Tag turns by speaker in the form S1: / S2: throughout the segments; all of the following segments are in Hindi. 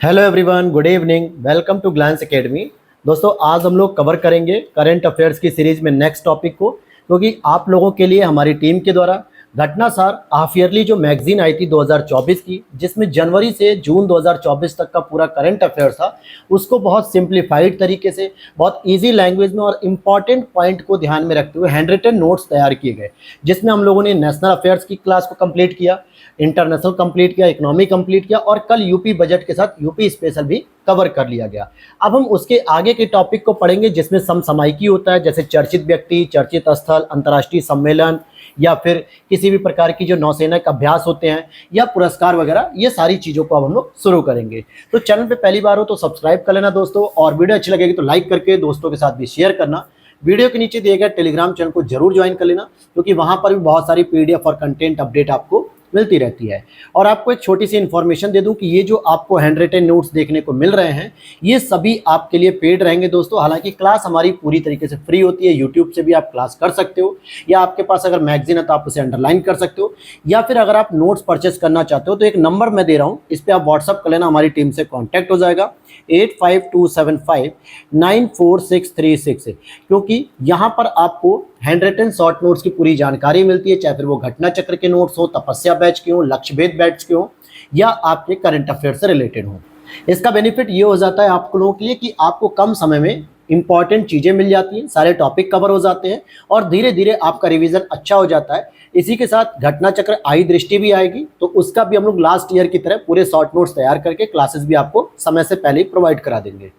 S1: Hello everyone, good evening. Welcome to Glance Academy. दोस्तों, आज हम लोग कवर करेंगे करंट अफेयर्स की सीरीज में नेक्स्ट टॉपिक को, क्योंकि आप लोगों के लिए हमारी टीम के द्वारा घटनासार हाफ ईयरली जो मैगजीन आई थी 2024 की, जिसमें जनवरी से जून 2024 तक का पूरा करंट अफेयर था, उसको बहुत सिंप्लीफाइड तरीके से, बहुत इजी लैंग्वेज में और इम्पॉर्टेंट पॉइंट को ध्यान में रखते हुए हैंड रिटन नोट्स तैयार किए गए, जिसमें हम लोगों ने नेशनल अफेयर्स की क्लास को कंप्लीट किया, इंटरनेशनल कंप्लीट किया, इकोनॉमी कंप्लीट किया और कल यूपी बजट के साथ यूपी स्पेशल भी कवर कर लिया गया। अब हम उसके आगे के टॉपिक को पढ़ेंगे, जिसमें समसामयिकी होता है, जैसे चर्चित व्यक्ति, चर्चित स्थल, अंतर्राष्ट्रीय सम्मेलन या फिर किसी भी प्रकार की जो नौसेना अभ्यास होते हैं या पुरस्कार वगैरह, ये सारी चीज़ों को अब हम लोग शुरू करेंगे। तो चैनल पे पहली बार हो तो सब्सक्राइब कर लेना दोस्तों, और वीडियो अच्छी लगेगी तो लाइक करके दोस्तों के साथ भी शेयर करना। वीडियो के नीचे दिए गए टेलीग्राम चैनल को जरूर ज्वाइन कर लेना, क्योंकि वहाँ पर भी बहुत सारी पीडीएफ और कंटेंट अपडेट आपको मिलती रहती है। और आपको एक छोटी सी इन्फॉर्मेशन दे दूं कि ये जो आपको हैंड रिटन नोट्स देखने को मिल रहे हैं, ये सभी आपके लिए पेड रहेंगे दोस्तों। हालांकि क्लास हमारी पूरी तरीके से फ्री होती है, यूट्यूब से भी आप क्लास कर सकते हो, या आपके पास अगर मैगजीन है तो आप उसे अंडरलाइन कर सकते हो, या फिर अगर आप नोट्स परचेस करना चाहते हो तो एक नंबर मैं दे रहा हूँ, इस पर आप व्हाट्सअप कर लेना, हमारी टीम से कॉन्टैक्ट हो जाएगा 8527594636, क्योंकि यहाँ पर आपको हैंड रिटन शॉर्ट नोट्स की पूरी जानकारी मिलती है, चाहे फिर वो घटना चक्र के नोट्स हो, तपस्या बैच के हो, लक्ष्य भेद बैच के हो, या आपके करंट अफेयर से रिलेटेड हो। इसका बेनिफिट ये हो जाता है आप लोगों के लिए कि आपको कम समय में इंपॉर्टेंट चीज़ें मिल जाती हैं, सारे टॉपिक कवर हो जाते हैं और धीरे धीरे आपका रिवीजन अच्छा हो जाता है। इसी के साथ घटना चक्र आई दृष्टि भी आएगी, तो उसका भी हम लोग लास्ट ईयर की तरह पूरे शॉर्ट नोट्स तैयार करके क्लासेस भी आपको समय से पहले ही प्रोवाइड करा देंगे।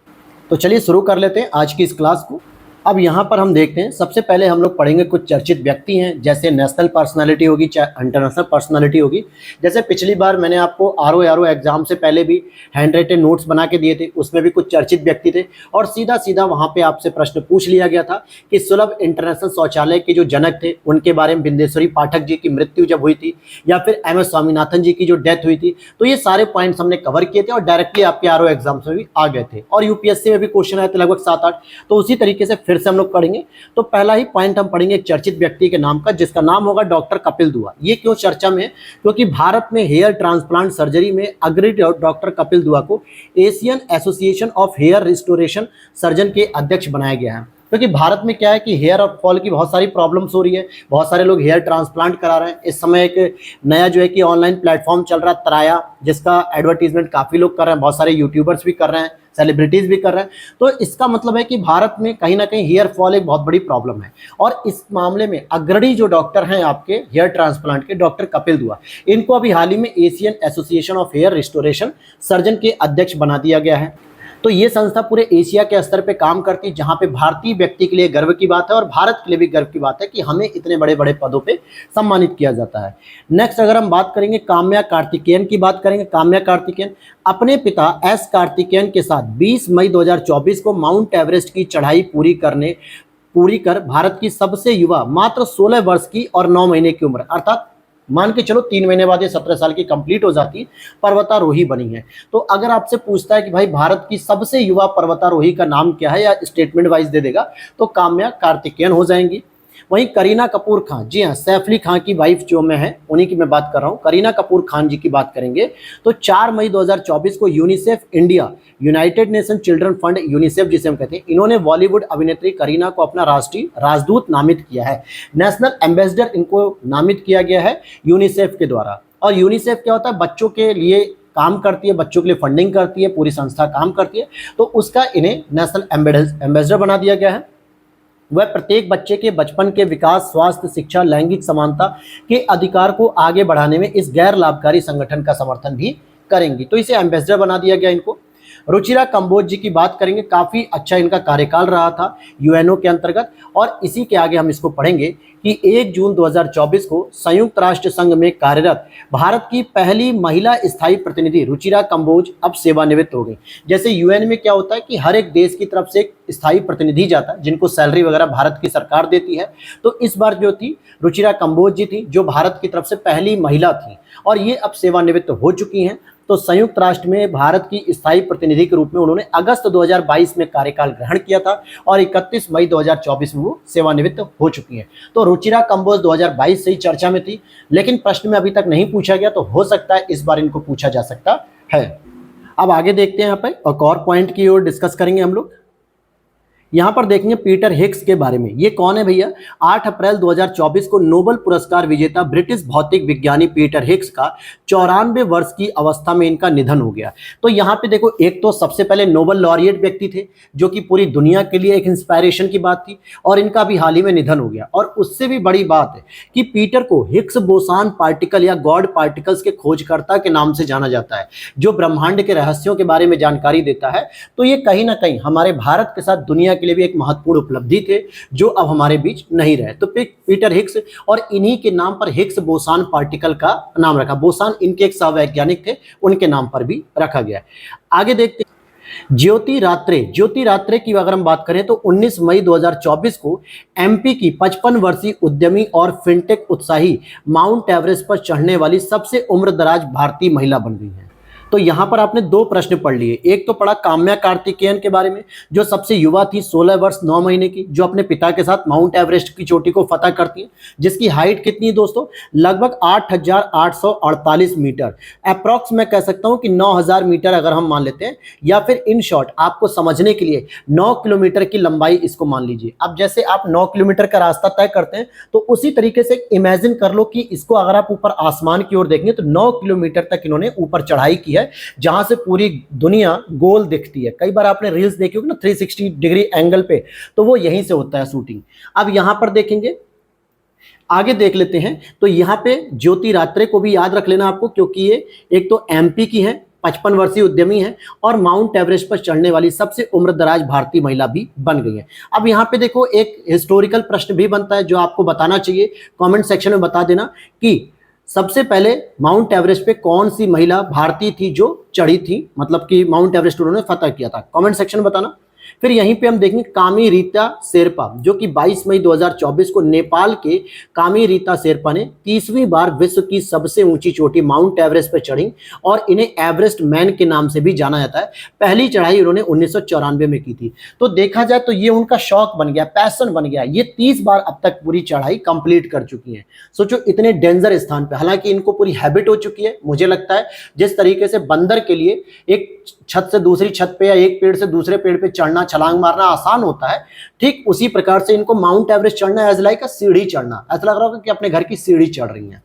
S1: तो चलिए शुरू कर लेते हैं आज की इस क्लास को। अब यहाँ पर हम देखते हैं, सबसे पहले हम लोग पढ़ेंगे कुछ चर्चित व्यक्ति हैं, जैसे नेशनल पर्सनालिटी होगी, चाहे इंटरनेशनल पर्सनालिटी होगी। जैसे पिछली बार मैंने आपको आरओ एग्जाम से पहले भी हैंड रिटन नोट्स बना के दिए थे, उसमें भी कुछ चर्चित व्यक्ति थे और सीधा सीधा वहाँ पे आपसे प्रश्न पूछ लिया गया था कि सुलभ इंटरनेशनल शौचालय के जो जनक थे उनके बारे में बिंदेश्वरी पाठक जी की मृत्यु जब हुई थी, या फिर MS स्वामीनाथन जी की जो डेथ हुई थी। तो ये सारे पॉइंट्स हमने कवर किए थे और डायरेक्टली आपके आरओ एग्जाम्स में भी आ गए थे, और यूपीएससी में भी क्वेश्चन आए थे लगभग 7-8। तो उसी तरीके से फिर से हम लोग पढ़ेंगे। तो पहला ही पॉइंट हम पढ़ेंगे एक चर्चित व्यक्ति के नाम का, जिसका नाम होगा डॉक्टर कपिल दुआ। ये क्यों चर्चा में है? क्योंकि भारत में हेयर ट्रांसप्लांट सर्जरी में अग्रणी डॉक्टर कपिल दुआ को Asian association of hair restoration surgeon के अध्यक्ष बनाया गया है। क्योंकि भारत में क्या है कि हेयर फॉल की बहुत सारी प्रॉब्लम्स हो रही है, बहुत सारे लोग हेयर ट्रांसप्लांट करा रहे हैं। इस समय एक नया जो है कि ऑनलाइन प्लेटफॉर्म चल रहा है त्राया, जिसका एडवर्टीजमेंट काफ़ी लोग कर रहे हैं, बहुत सारे यूट्यूबर्स भी कर रहे हैं, सेलिब्रिटीज़ भी कर रहे हैं। तो इसका मतलब है कि भारत में कहीं ना कहीं हेयर फॉल एक बहुत बड़ी प्रॉब्लम है, और इस मामले में अग्रणी जो डॉक्टर हैं आपके हेयर ट्रांसप्लांट के, डॉक्टर कपिल दुआ, इनको अभी हाल ही में Asian association of hair restoration surgeon के अध्यक्ष बना दिया गया है। तो ये संस्था पूरे एशिया के स्तर पे काम करती है, जहाँ पे भारतीय व्यक्ति के लिए गर्व की बात है और भारत के लिए भी गर्व की बात है कि हमें इतने बड़े बड़े पदों पे सम्मानित किया जाता है। नेक्स्ट अगर हम बात करेंगे काम्या कार्तिकेयन की बात करेंगे। काम्या कार्तिकेयन अपने पिता S कार्तिकेयन के साथ 20 मई 2024 को माउंट एवरेस्ट की चढ़ाई पूरी कर भारत की सबसे युवा, मात्र 16 वर्ष की और 9 महीने की उम्र, अर्थात मान के चलो 3 महीने बाद ये 17 साल की कंप्लीट हो जाती, पर्वतारोही बनी है। तो अगर आपसे पूछता है कि भाई भारत की सबसे युवा पर्वतारोही का नाम क्या है, या स्टेटमेंट वाइज दे देगा, तो काम्या कार्तिकेयन हो जाएंगी। वहीं करीना कपूर खान, जी हाँ, सैफ अली खान की वाइफ जो मैं है उन्हीं की मैं बात कर रहा हूँ, करीना कपूर खान जी की बात करेंगे। तो 4 मई 2024 को UNICEF India, United nation children fund, UNICEF जिसे हम कहते हैं, इन्होंने बॉलीवुड अभिनेत्री करीना को अपना राष्ट्रीय राजदूत नामित किया है। नेशनल एम्बेसडर इनको नामित किया गया है यूनिसेफ के द्वारा। और यूनिसेफ क्या होता है? बच्चों के लिए काम करती है, बच्चों के लिए फंडिंग करती है, पूरी संस्था काम करती है। तो उसका इन्हें नेशनल एम्बेसडर बना दिया गया है। वह प्रत्येक बच्चे के बचपन के विकास, स्वास्थ्य, शिक्षा, लैंगिक समानता के अधिकार को आगे बढ़ाने में इस गैर लाभकारी संगठन का समर्थन भी करेंगी। तो इसे एम्बेसडर बना दिया गया इनको। रुचिरा कंबोज जी की बात करेंगे, काफ़ी अच्छा इनका कार्यकाल रहा था यूएनओ के अंतर्गत। और इसी के आगे हम इसको पढ़ेंगे कि 1 जून 2024 को संयुक्त राष्ट्र संघ में कार्यरत भारत की पहली महिला स्थायी प्रतिनिधि रुचिरा कंबोज अब सेवानिवृत्त हो गई। जैसे यूएन में क्या होता है कि हर एक देश की तरफ से एक स्थायी प्रतिनिधि जाता है, जिनको सैलरी वगैरह भारत की सरकार देती है। तो इस बार जो थी रुचिरा कंबोज जी थी, जो भारत की तरफ से पहली महिला थी, और ये अब सेवानिवृत्त हो चुकी हैं। तो संयुक्त राष्ट्र में भारत की स्थायी प्रतिनिधि के रूप में उन्होंने अगस्त 2022 में कार्यकाल ग्रहण किया था, और 31 मई 2024 में वो सेवानिवृत्त हो चुकी हैं। तो रुचिरा कंबोज 2022 से ही चर्चा में थी, लेकिन प्रश्न में अभी तक नहीं पूछा गया, तो हो सकता है इस बार इनको पूछा जा सकता है। अब आगे देखते हैं, यहाँ पे एक और पॉइंट की ओर डिस्कस करेंगे हम लोग। यहां पर देखेंगे पीटर हिग्स के बारे में। ये कौन है भैया? 8 अप्रैल 2024 को नोबेल पुरस्कार विजेता ब्रिटिश भौतिक विज्ञानी पीटर हिग्स का 94 वर्ष की अवस्था में इनका निधन हो गया। तो यहां पे देखो, एक तो सबसे पहले नोबेल लॉरिएट व्यक्ति थे, जो कि पूरी दुनिया के लिए एक इंस्पायरेशन की बात थी, और इनका भी हाल ही में निधन हो गया। और उससे भी बड़ी बात है कि पीटर को हिग्स बोसान पार्टिकल या गॉड पार्टिकल्स के खोजकर्ता के नाम से जाना जाता है, जो ब्रह्मांड के रहस्यों के बारे में जानकारी देता है। तो ये कहीं ना कहीं हमारे भारत के साथ दुनिया के लिए भी एक महत्वपूर्ण उपलब्धि थे, जो अब हमारे बीच नहीं रहे। तो पीटर हिग्स, और इन्हीं के नाम पर हिग्स बोसान पार्टिकल का नाम रखा। बोसान इनके एक सहवैज्ञानिक थे, उनके नाम पर भी रखा गया। आगे देखते हैं ज्योति रात्रे। ज्योति रात्रे की अगर हम बात करें तो 19 मई 2024 को एमपी की 55 वर्षीय उद्यमी और फिनटेक उत्साही माउंट एवरेस्ट पर चढ़ने वाली सबसे उम्रदराज भारतीय महिला बन गई है। तो यहां पर आपने दो प्रश्न पढ़ लिए। एक तो पढ़ा काम्या कार्तिकेयन के बारे में, जो सबसे युवा थी, 16 वर्ष 9 महीने की, जो अपने पिता के साथ माउंट एवरेस्ट की चोटी को फतह करती है, जिसकी हाइट कितनी है दोस्तों? लगभग 8,848 मीटर। अप्रॉक्स मैं कह सकता हूं कि 9,000 मीटर अगर हम मान लेते हैं, या फिर इन शॉर्ट आपको समझने के लिए 9 किलोमीटर की लंबाई इसको मान लीजिए। अब जैसे आप 9 किलोमीटर का रास्ता तय करते हैं, तो उसी तरीके से इमेजिन कर लो कि इसको अगर आप ऊपर आसमान की ओर देखेंगे तो 9 किलोमीटर तक इन्होंने ऊपर चढ़ाई की है, जहां से पूरी दुनिया गोल दिखती है। कई बार आपने रील्स देखी होगी ना 360 डिग्री एंगल पे, तो वो यहीं से होता है शूटिंग। अब यहां पर देखेंगे, आगे देख लेते हैं। तो यहां पे ज्योति रात्रे को भी याद रख लेना आपको, क्योंकि ये एक तो एमपी की है, 55 वर्षीय उद्यमी है, और माउंट एवरेस्ट पर चढ़ने वाली सबसे उम्रदराज भारतीय महिला भी बन गई है। अब यहाँ पे देखो, एक हिस्टोरिकल प्रश्न भी बनता है, जो आपको बताना चाहिए। कमेंट सेक्शन में बता देना कि सबसे पहले माउंट एवरेस्ट पे कौन सी महिला भारतीय थी जो चढ़ी थी, मतलब कि माउंट एवरेस्ट उन्होंने फतह किया था। कमेंट सेक्शन में बताना। फिर यहीं पे हम देखेंगे कामी रीता शेरपा, जो कि 22 मई 2024 को नेपाल के कामी रीता शेरपा ने 30वीं बार विश्व की सबसे ऊंची चोटी माउंट एवरेस्ट पर चढ़ी, और इन्हें एवरेस्ट मैन के नाम से भी जाना जाता है। पहली चढ़ाई उन्होंने 1994 में की थी। तो देखा जाए तो ये उनका शौक बन गया, पैशन बन गया। ये 30 बार अब तक पूरी चढ़ाई कंप्लीट कर चुकी हैं। सोचो, इतने डेंजर स्थान पे, हालांकि इनको पूरी हैबिट हो चुकी है। मुझे लगता है जिस तरीके से बंदर के लिए एक छत से दूसरी छत पे या एक पेड़ से दूसरे पेड़ पे चढ़ना, छलांग मारना आसान होता है, ठीक उसी प्रकार से इनको माउंट एवरेस्ट चढ़ना एज लाइक सीढ़ी चढ़ना। ऐसा लग रहा होगा कि अपने घर की सीढ़ी चढ़ रही हैं।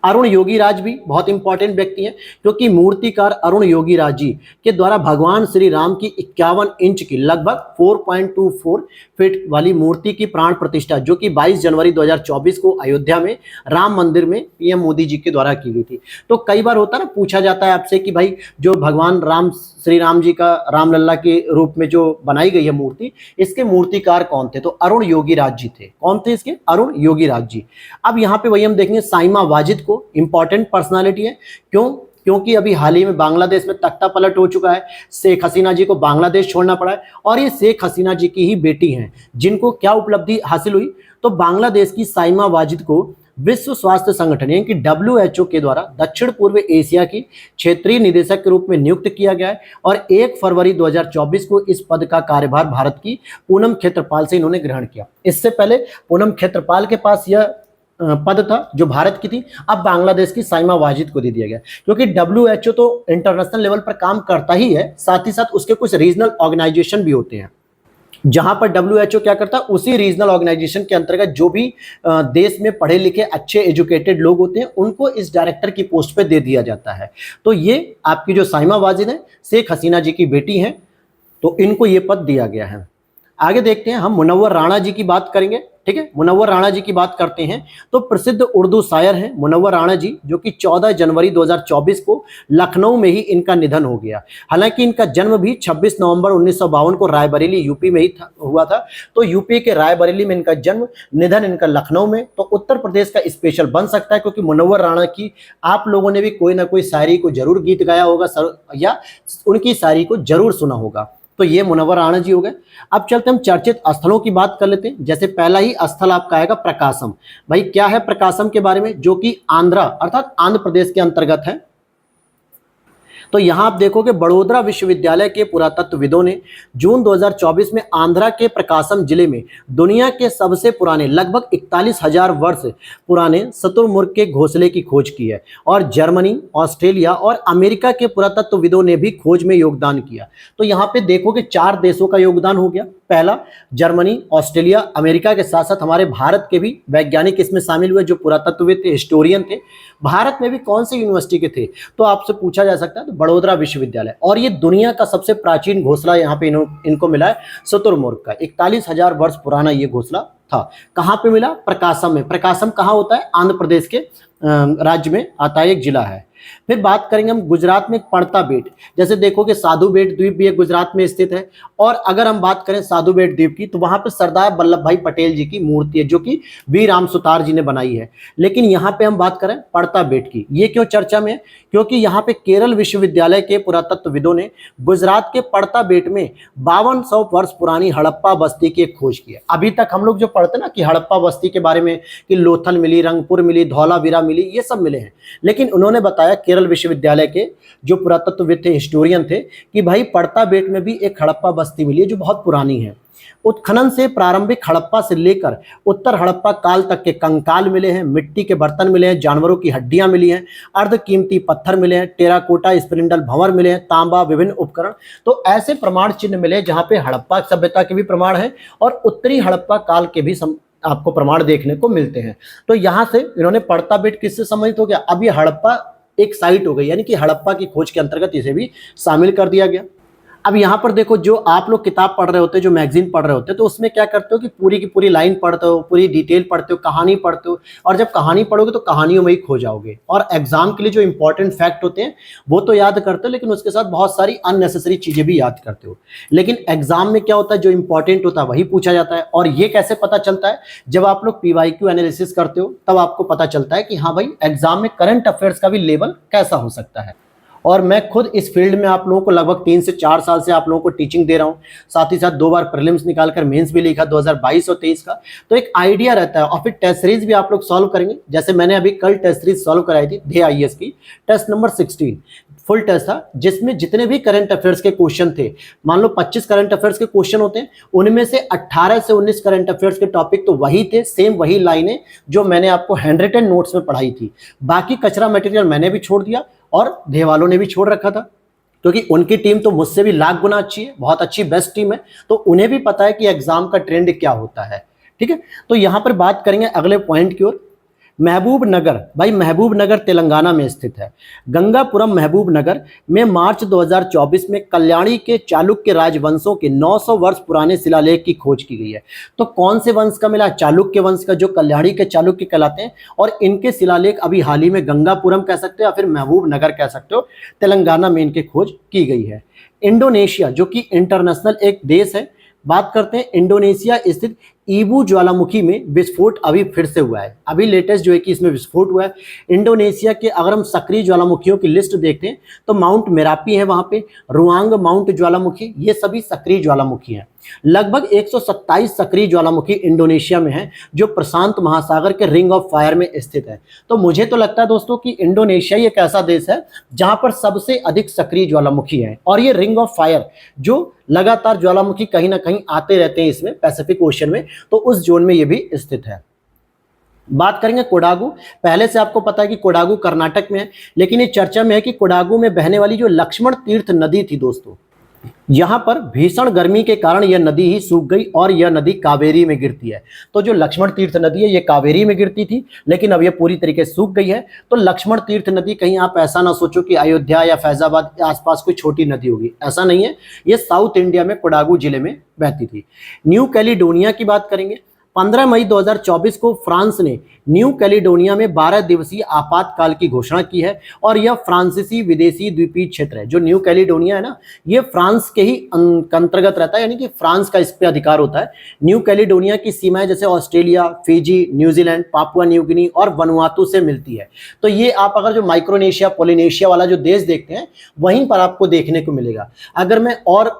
S1: अरुण योगीराज भी बहुत इंपॉर्टेंट व्यक्ति हैं, क्योंकि मूर्तिकार अरुण योगीराज जी के द्वारा भगवान श्री राम की 51 इंच की लगभग 4.24 फीट वाली मूर्ति की प्राण प्रतिष्ठा, जो कि 22 जनवरी 2024 को अयोध्या में राम मंदिर में पीएम मोदी जी के द्वारा की गई थी। तो कई बार होता है ना, पूछा जाता है आपसे कि भाई जो भगवान श्री राम जी का रामलला के रूप में जो बनाई गई है मूर्ति, इसके मूर्तिकार कौन थे? तो अरुण योगीराज जी थे। कौन थे इसके? अरुण योगीराज जी। अब यहाँ पे वही हम देखेंगे साइमा वाजिद को, इंपॉर्टेंट पर्सनालिटी है। क्यों? क्योंकि अभी हाल ही में बांग्लादेश में तख्ता पलट हो चुका है, शेख हसीना जी को बांग्लादेश छोड़ना पड़ा है, और ये शेख हसीना जी की ही बेटी हैं, जिनको क्या उपलब्धि हासिल हुई? तो बांग्लादेश की साइमा वाजिद को विश्व स्वास्थ्य संगठन यानी कि WHO के द्वारा दक्षिण पूर्व एशिया की क्षेत्रीय निदेशक के रूप में नियुक्त किया गया है, और 1 फरवरी 2024 को इस पद का कार्यभार भारत की पूनम खेत्रपाल से इन्होंने ग्रहण किया। इससे पहले पूनम खेत्रपाल के पास यह पद था जो भारत की थी, अब बांग्लादेश की साइमा वाजिद को दे दिया गया, क्योंकि WHO तो इंटरनेशनल लेवल पर काम करता ही है, साथ ही साथ उसके कुछ रीजनल ऑर्गेनाइजेशन भी होते हैं, जहां पर WHO क्या करता है, उसी रीजनल ऑर्गेनाइजेशन के अंतर्गत जो भी देश में पढ़े लिखे अच्छे एजुकेटेड लोग होते हैं, उनको इस डायरेक्टर की पोस्ट पे दे दिया जाता है। तो ये आपकी जो साइमा वाजिद है, शेख हसीना जी की बेटी हैं, तो इनको ये पद दिया गया है। आगे देखते हैं, हम मुनव्वर राणा जी की बात करेंगे। ठीक है, मुनव्वर राणा जी की बात करते हैं तो प्रसिद्ध उर्दू शायर हैं मुनव्वर राणा जी, जो कि 14 जनवरी 2024 को लखनऊ में ही इनका निधन हो गया। हालांकि इनका जन्म भी 26 नवंबर 1952 को रायबरेली यूपी में ही हुआ था। तो यूपी के रायबरेली में इनका जन्म, निधन इनका लखनऊ में। तो उत्तर प्रदेश का स्पेशल बन सकता है, क्योंकि मुनव्वर राणा की आप लोगों ने भी कोई ना कोई शायरी को जरूर गीत गाया होगा या उनकी शायरी को जरूर सुना होगा। तो ये मुनव्वर राणा जी हो गए। अब चलते हम चर्चित स्थलों की बात कर लेते हैं। जैसे पहला ही स्थल आपका आएगा प्रकाशम। भाई क्या है प्रकाशम के बारे में? जो कि आंध्रा अर्थात आंध्र प्रदेश के अंतर्गत है। तो यहाँ आप देखोगे बड़ोदरा विश्वविद्यालय के पुरातत्वविदों ने जून 2024 में आंध्रा के प्रकाशम जिले में दुनिया के सबसे पुराने लगभग 41,000 वर्ष पुराने शुतुरमुर्ग के घोंसले की खोज की है। और जर्मनी, ऑस्ट्रेलिया और अमेरिका के पुरातत्वविदों ने भी खोज में योगदान किया। तो यहाँ पे देखोगे 4 देशों का योगदान हो गया। पहला जर्मनी, ऑस्ट्रेलिया, अमेरिका के साथ साथ हमारे भारत के भी वैज्ञानिक इसमें शामिल हुए जो पुरातत्वविद थे, हिस्टोरियन थे। भारत में भी कौन सी यूनिवर्सिटी के थे तो आपसे पूछा जा सकता है, तो बड़ोदरा विश्वविद्यालय। और ये दुनिया का सबसे प्राचीन घोंसला यहाँ पे इनको मिला है शुतुरमुर्ग का। 41,000 वर्ष पुराना ये घोंसला था। कहाँ पे मिला? प्रकाशम में। प्रकाशम कहाँ होता है? आंध्र प्रदेश के राज्य में आता है, एक जिला है। फिर बात करेंगे हम गुजरात में पड़ता बेट। जैसे देखोगे साधु बेट द्वीप भी एक गुजरात में स्थित है। और अगर हम बात करें साधु बेट द्वीप की, तो वहां पे सरदार वल्लभ भाई पटेल जी की मूर्ति है जो कि वी राम सुतार जी ने बनाई है। लेकिन यहाँ पे हम बात करें पड़ता बेट की, ये क्यों चर्चा में है? क्योंकि यहाँ पे केरल विश्वविद्यालय के पुरातत्वविदों ने गुजरात के पड़ता बेट में 5200 वर्ष पुरानी हड़प्पा बस्ती की एक खोज की है। अभी तक हम लोग जो पढ़ते ना कि हड़प्पा बस्ती के बारे में कि लोथल मिली, रंगपुर मिली, धौलावीरा मिली, ये सब मिले हैं। लेकिन उन्होंने बताया केरल विश्वविद्यालय के जो पुरातत्वविद थे, हिस्टोरियन थे, कि भाई पड़ता बेट में भी एक हड़प्पा बस्ती मिली है जो बहुत पुरानी है। उत्खनन से प्रारंभिक हड़प्पा से लेकर उत्तर हड़प्पा काल तक के कंकाल मिले हैं, मिट्टी के बर्तन मिले हैं, जानवरों की हड्डियां मिली हैं, अर्ध कीमती पत्थर मिले हैं, टेराकोटा स्पिंडल भंवर मिले हैं, तांबा, विभिन्न उपकरण। तो ऐसे प्रमाण चिन्ह मिले जहां पे हड़प्पा सभ्यता के भी प्रमाण है और उत्तरी हड़प्पा काल के भी आपको प्रमाण देखने को मिलते हैं। तो यहां से इन्होंने पड़ता बेट किससे संबंधित हो गया? अब ये हड़प्पा एक साइट हो गई, यानी कि हड़प्पा की खोज के अंतर्गत इसे भी शामिल कर दिया गया। अब यहाँ पर देखो, जो आप लोग किताब पढ़ रहे होते, जो मैगजीन पढ़ रहे होते, तो उसमें क्या करते हो कि पूरी की पूरी लाइन पढ़ते हो, पूरी डिटेल पढ़ते हो, कहानी पढ़ते हो। और जब कहानी पढ़ोगे तो कहानियों में ही खो जाओगे। और एग्जाम के लिए जो इंपॉर्टेंट फैक्ट होते हैं वो तो याद करते हो, लेकिन उसके साथ बहुत सारी अननेसेसरी चीजें भी याद करते हो। लेकिन एग्जाम में क्या होता है, जो इंपॉर्टेंट होता है वही पूछा जाता है। और ये कैसे पता चलता है? जब आप लोग PYQ एनालिसिस करते हो तब आपको पता चलता है कि हाँ भाई, एग्जाम में करंट अफेयर्स का भी लेवल कैसा हो सकता है। और मैं खुद इस फील्ड में आप लोगों को लगभग 3 से 4 साल से आप लोगों को टीचिंग दे रहा हूं। साथ ही साथ 2 बार प्रीलिम्स निकालकर मेंस भी लिखा 2022 और 23 का। तो एक आइडिया रहता है। और फिर टेस्ट सीरीज भी आप लोग सॉल्व करेंगे। जैसे मैंने अभी कल टेस्ट सीरीज सॉल्व कराई थी ध्येय IAS की, टेस्ट नंबर 16 फुल टेस्ट था, जिसमें जितने भी करंट अफेयर्स के क्वेश्चन थे, मान लो 25 करंट अफेयर्स के क्वेश्चन होते हैं, उनमें से 18 से 19 करंट अफेयर्स के टॉपिक तो वही थे, सेम वही लाइनें जो मैंने आपको हैंड रिटन नोट्स में पढ़ाई थी। बाकी कचरा मटेरियल मैंने भी छोड़ दिया और ध्येय वालों ने भी छोड़ रखा था, क्योंकि उनकी टीम तो मुझसे भी लाख गुना अच्छी है, बहुत अच्छी बेस्ट टीम है। तो उन्हें भी पता है कि एग्जाम का ट्रेंड क्या होता है। ठीक है, तो यहां पर बात करेंगे अगले पॉइंट की ओर। महबूब नगर, भाई महबूब नगर तेलंगाना में स्थित है। गंगापुरम महबूब नगर में मार्च 2024 में कल्याणी के चालुक्य राजवंशों के 900 वर्ष पुराने शिलालेख की खोज की गई है। तो कौन से वंश का मिला? चालुक्य वंश का, जो कल्याणी के चालुक्य कहलाते हैं। और इनके शिलालेख अभी हाल ही में गंगापुरम कह सकते हो या फिर महबूब नगर कह सकते हो, तेलंगाना में इनकी खोज की गई है। इंडोनेशिया, जो कि इंटरनेशनल एक देश है, बात करते हैं इंडोनेशिया स्थित ईबू ज्वालामुखी में विस्फोट अभी फिर से हुआ है। अभी लेटेस्ट जो है कि इसमें विस्फोट हुआ है। इंडोनेशिया के अगर हम सक्रिय ज्वालामुखियों की लिस्ट देखते हैं तो माउंट मेरापी है, वहां पे रुआंग माउंट ज्वालामुखी, ये सभी सक्रिय ज्वालामुखी हैं। लगभग 127 सक्रिय ज्वालामुखी इंडोनेशिया में है, जो प्रशांत महासागर के रिंग ऑफ फायर में स्थित है। तो मुझे तो लगता है दोस्तों कि इंडोनेशिया एक ऐसा देश है जहां पर सबसे अधिक सक्रिय ज्वालामुखी है। और ये रिंग ऑफ फायर, जो लगातार ज्वालामुखी कहीं ना कहीं आते रहते हैं इसमें पैसिफिक ओशन में, तो उस जोन में ये भी स्थित है। बात करेंगे कोडागू। पहले से आपको पता है कि कोडागू कर्नाटक में है, लेकिन ये चर्चा में है कि कोडागू में बहने वाली जो लक्ष्मण तीर्थ नदी थी दोस्तों, यहां पर भीषण गर्मी के कारण यह नदी ही सूख गई और यह नदी कावेरी में गिरती है। तो जो लक्ष्मण तीर्थ नदी है ये कावेरी में गिरती थी, लेकिन अब यह पूरी तरीके से सूख गई है। तो लक्ष्मण तीर्थ नदी, कहीं आप ऐसा ना सोचो कि अयोध्या या फैजाबाद के आसपास कोई छोटी नदी होगी, ऐसा नहीं है। ये साउथ इंडिया में कोडागू जिले में बहती थी। न्यू कैलिडोनिया की बात करेंगे। 15 मई 2024 को फ्रांस ने न्यू कैलिडोनिया में 12 दिवसीय आपातकाल की घोषणा की है। और यह फ्रांसीसी विदेशी द्वीपीय क्षेत्र है। जो न्यू कैलिडोनिया है ना, ये फ्रांस के ही अंतर्गत रहता है, यानी कि फ्रांस का इस पे अधिकार होता है। न्यू कैलिडोनिया की सीमाएं जैसे Australia, Fiji, New Zealand, Papua New Guinea और वनुआतू से मिलती है। तो ये आप अगर जो माइक्रोनेशिया, पोलिनेशिया वाला जो देश देखते हैं, वहीं पर आपको देखने को मिलेगा। अगर मैं और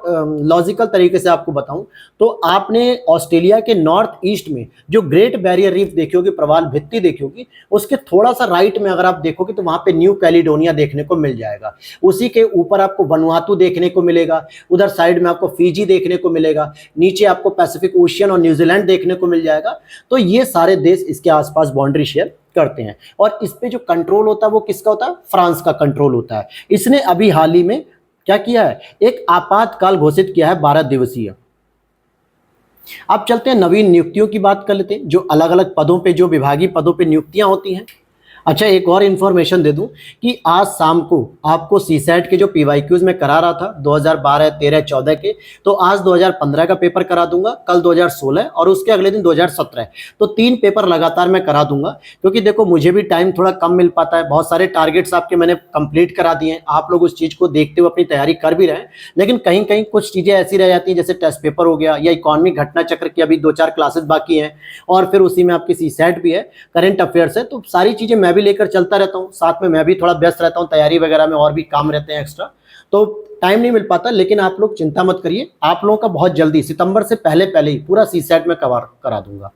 S1: लॉजिकल तरीके से आपको बताऊं तो आपने ऑस्ट्रेलिया के नॉर्थ ईस्ट ईस्ट में जो ग्रेट बैरियर रीफ देखी होगी, प्रवाल भित्ति देखी होगी, उसके थोड़ा सा राइट में अगर आप देखोगे तो वहां पे न्यू कैलिडोनिया देखने को मिल जाएगा। उसी के ऊपर आपको वनुआतू देखने को मिलेगा, उधर साइड में आपको फिजी देखने को मिलेगा, नीचे आपको पैसिफिक ओशियन और न्यूजीलैंड देखने को मिल जाएगा। तो ये सारे देश इसके आसपास बाउंड्री शेयर करते हैं। और इस पे जो कंट्रोल होता है वो किसका होता है? फ्रांस का कंट्रोल होता है। इसने अभी हाल ही में क्या किया है? एक आपातकाल घोषित किया है 12 दिवसीय। अब चलते हैं नवीन नियुक्तियों की बात कर लेते हैं, जो अलग अलग पदों पे, जो विभागीय पदों पे नियुक्तियां होती हैं। अच्छा, एक और इन्फॉर्मेशन दे दूं कि आज शाम को आपको सीसैट के जो पीवाईक्यूज में करा रहा था 2012, 13, 14 के, तो आज 2015 का पेपर करा दूंगा, कल 2016 और उसके अगले दिन 2017। तो 3 पेपर लगातार मैं करा दूंगा, क्योंकि देखो मुझे भी टाइम थोड़ा कम मिल पाता है। बहुत सारे टारगेट्स आपके मैंने कंप्लीट करा दिए हैं, आप लोग उस चीज़ को देखते हुए अपनी तैयारी कर भी रहे हैं, लेकिन कहीं कहीं कुछ चीज़ें ऐसी रह जाती हैं, जैसे टेस्ट पेपर हो गया या इकोनॉमिक घटना चक्र की अभी 2-4 क्लासेस बाकी हैं, और फिर उसी में आपकी सीसैट भी है, करंट अफेयर्स है। तो सारी चीज़ें मैं भी लेकर चलता रहता हूँ, साथ में मैं भी थोड़ा व्यस्त रहता हूँ तैयारी वगैरह में, और भी काम रहते हैं एक्स्ट्रा, तो टाइम नहीं मिल पाता। लेकिन आप लोग चिंता मत करिए, आप लोगों का बहुत जल्दी सितंबर से पहले ही पूरा सीसैट में कवर करा दूंगा।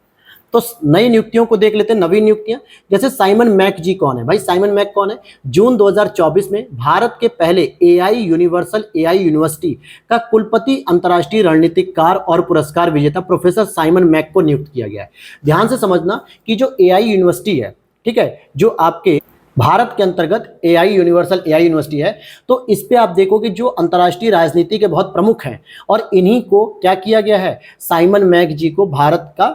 S1: तो नई नियुक्तियों को देख लेते हैं, नवीन नियुक्तियां। जैसे साइमन मैक जी कौन है? भाई साइमन मैक कौन है? जून 2024 में भारत के पहले एआई यूनिवर्सल एआई यूनिवर्सिटी का कुलपति, अंतर्राष्ट्रीय रणनीतिकार और पुरस्कार विजेता प्रोफेसर साइमन मैक को नियुक्त किया गया है। ध्यान से समझना कि जो एआई यूनिवर्सिटी है, ठीक है, जो आपके भारत के अंतर्गत एआई यूनिवर्सल एआई यूनिवर्सिटी है, तो इस पे आप देखोगे जो अंतर्राष्ट्रीय राजनीति के बहुत प्रमुख हैं, और इन्हीं को क्या किया गया है? साइमन मैक जी को भारत का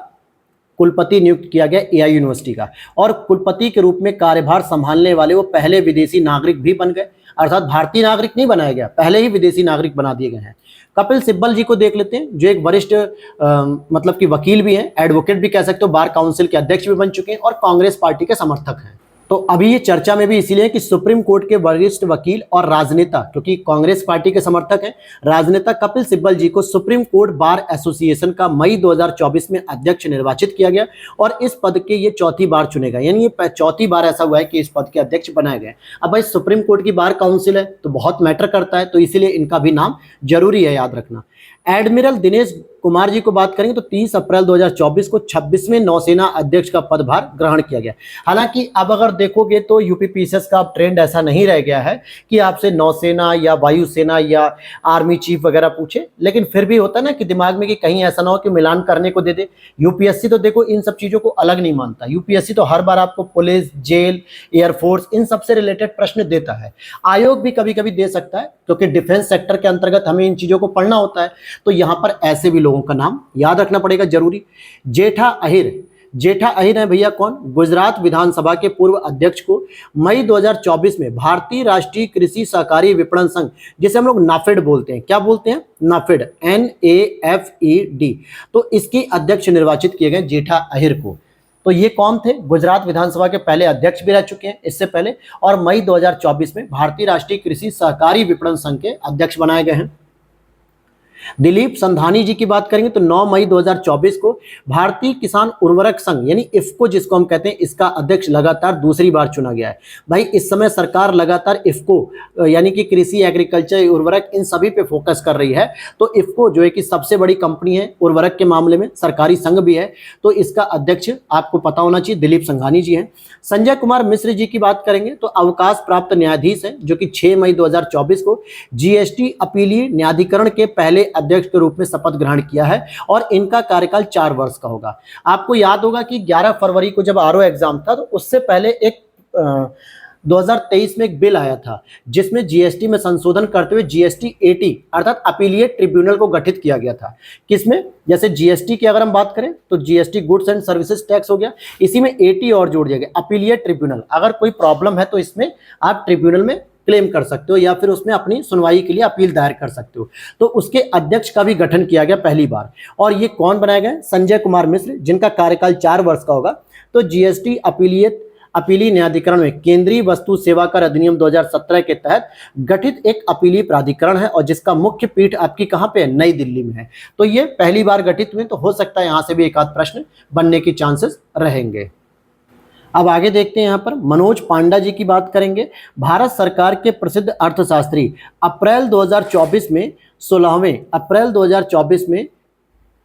S1: कुलपति नियुक्त किया गया एआई यूनिवर्सिटी का। और कुलपति के रूप में कार्यभार संभालने वाले वो पहले विदेशी नागरिक भी बन गए, अर्थात भारतीय नागरिक नहीं बनाया गया, पहले ही विदेशी नागरिक बना दिए गए हैं। कपिल सिब्बल जी को देख लेते हैं, जो एक वरिष्ठ मतलब कि वकील भी हैं, एडवोकेट भी कह सकते हो, बार काउंसिल के अध्यक्ष भी बन चुके हैं और कांग्रेस पार्टी के समर्थक हैं। तो अभी ये चर्चा में भी इसीलिए कि सुप्रीम कोर्ट के वरिष्ठ वकील और राजनेता, क्योंकि कांग्रेस पार्टी के समर्थक हैं, राजनेता कपिल सिब्बल जी को सुप्रीम कोर्ट बार एसोसिएशन का मई 2024 में अध्यक्ष निर्वाचित किया गया, और इस पद के ये चौथी बार चुने गए, यानी ये चौथी बार ऐसा हुआ है कि इस पद के अध्यक्ष बनाए गए। अब भाई सुप्रीम कोर्ट की बार काउंसिल है तो बहुत मैटर करता है, तो इसीलिए इनका भी नाम जरूरी है याद रखना। एडमिरल दिनेश कुमार जी को बात करेंगे तो 30 अप्रैल 2024 को 26वें नौसेना अध्यक्ष का पदभार ग्रहण किया गया। हालांकि अब अगर देखोगे तो यूपीपीसीएस का ट्रेंड ऐसा नहीं रह गया है कि आपसे नौसेना या वायुसेना या आर्मी चीफ वगैरह पूछे, लेकिन फिर भी होता है ना कि दिमाग में कि कहीं ऐसा ना हो कि मिलान करने को दे दे। यूपीएससी तो देखो इन सब चीजों को अलग नहीं मानता, यूपीएससी तो हर बार आपको पुलिस, जेल, एयरफोर्स इन सबसे रिलेटेड प्रश्न देता है। आयोग भी कभी कभी दे सकता है, क्योंकि डिफेंस सेक्टर के अंतर्गत हमें इन चीजों को पढ़ना होता है, तो यहां पर ऐसे भी लोगों का नाम याद रखना पड़ेगा जरूरी। जेठा अहिर है भैया कौन? गुजरात विधानसभा के पूर्व अध्यक्ष को मई 2024 में भारतीय राष्ट्रीय कृषि सहकारी विपणन संघ, जिसे हम लोग नाफेड बोलते हैं, क्या बोलते हैं? नाफेड, NAFED, तो इसके अध्यक्ष निर्वाचित किए गए जेठा अहिर को। तो ये कौन थे? गुजरात विधानसभा के पहले अध्यक्ष भी रह चुके हैं इससे पहले, और मई 2024 में भारतीय राष्ट्रीय कृषि सहकारी विपणन संघ के अध्यक्ष बनाए गए हैं। दिलीप संधानी जी की बात करेंगे तो 9 मई 2024 को भारतीय किसान उर्वरक संघ यानी इफ्को जिसको हम कहते हैं, इसका अध्यक्ष लगातार दूसरी बार चुना गया है। भाई इस समय सरकार लगातार इफ्को यानी कि कृषि, एग्रीकल्चर, उर्वरक इन सभी पे फोकस कर रही है। तो इफ्को जो है कि सबसे बड़ी कंपनी है उर्वरक के मामले में, सरकारी संघ भी है, तो इसका अध्यक्ष आपको पता होना चाहिए दिलीप संघानी जी हैं। संजय कुमार मिश्र जी की बात करेंगे तो अवकाश प्राप्त न्यायाधीश हैं, जो कि 6 मई 2024 को जीएसटी अपीलीय न्यायाधिकरण के पहले अध्यक्ष के रूप में शपथ ग्रहण किया है, और इनका कार्यकाल 4 वर्ष का होगा। आपको याद होगा कि 11 फरवरी को जब आरओ एग्जाम था, तो उससे पहले एक 2023 में एक बिल आया था जिसमें जीएसटी में संशोधन करते हुए जीएसटी 80 अर्थात अपीलिएट ट्रिब्यूनल को गठित किया गया था। किसमें? जैसे जीएसटी की अगर हम बात करें तो GST goods and services tax हो गया, इसी में 80 और जोड़ दिया गया, अपीलिएट ट्रिब्यूनल। अगर कोई प्रॉब्लम है तो इसमें आप ट्रिब्यूनल में क्लेम कर सकते हो या फिर उसमें अपनी सुनवाई के लिए अपील दायर कर सकते हो। तो उसके अध्यक्ष का भी गठन किया गया पहली बार, और ये कौन बनाए गए? संजय कुमार मिश्र, जिनका कार्यकाल 4 वर्ष का होगा। तो जीएसटी अपीलीय न्यायाधिकरण में केंद्रीय वस्तु सेवा कर अधिनियम 2017 के तहत गठित एक अपीलीय प्राधिकरण है, और जिसका मुख्य पीठ आपकी कहां पे है? नई दिल्ली में है। तो ये पहली बार गठित हुए, तो हो सकता है यहां से भी एक आध प्रश्न बनने की चांसेस रहेंगे। अब आगे देखते हैं, यहाँ पर मनोज पांडा जी की बात करेंगे। भारत सरकार के प्रसिद्ध अर्थशास्त्री, अप्रैल 2024 में 16वें अप्रैल 2024 में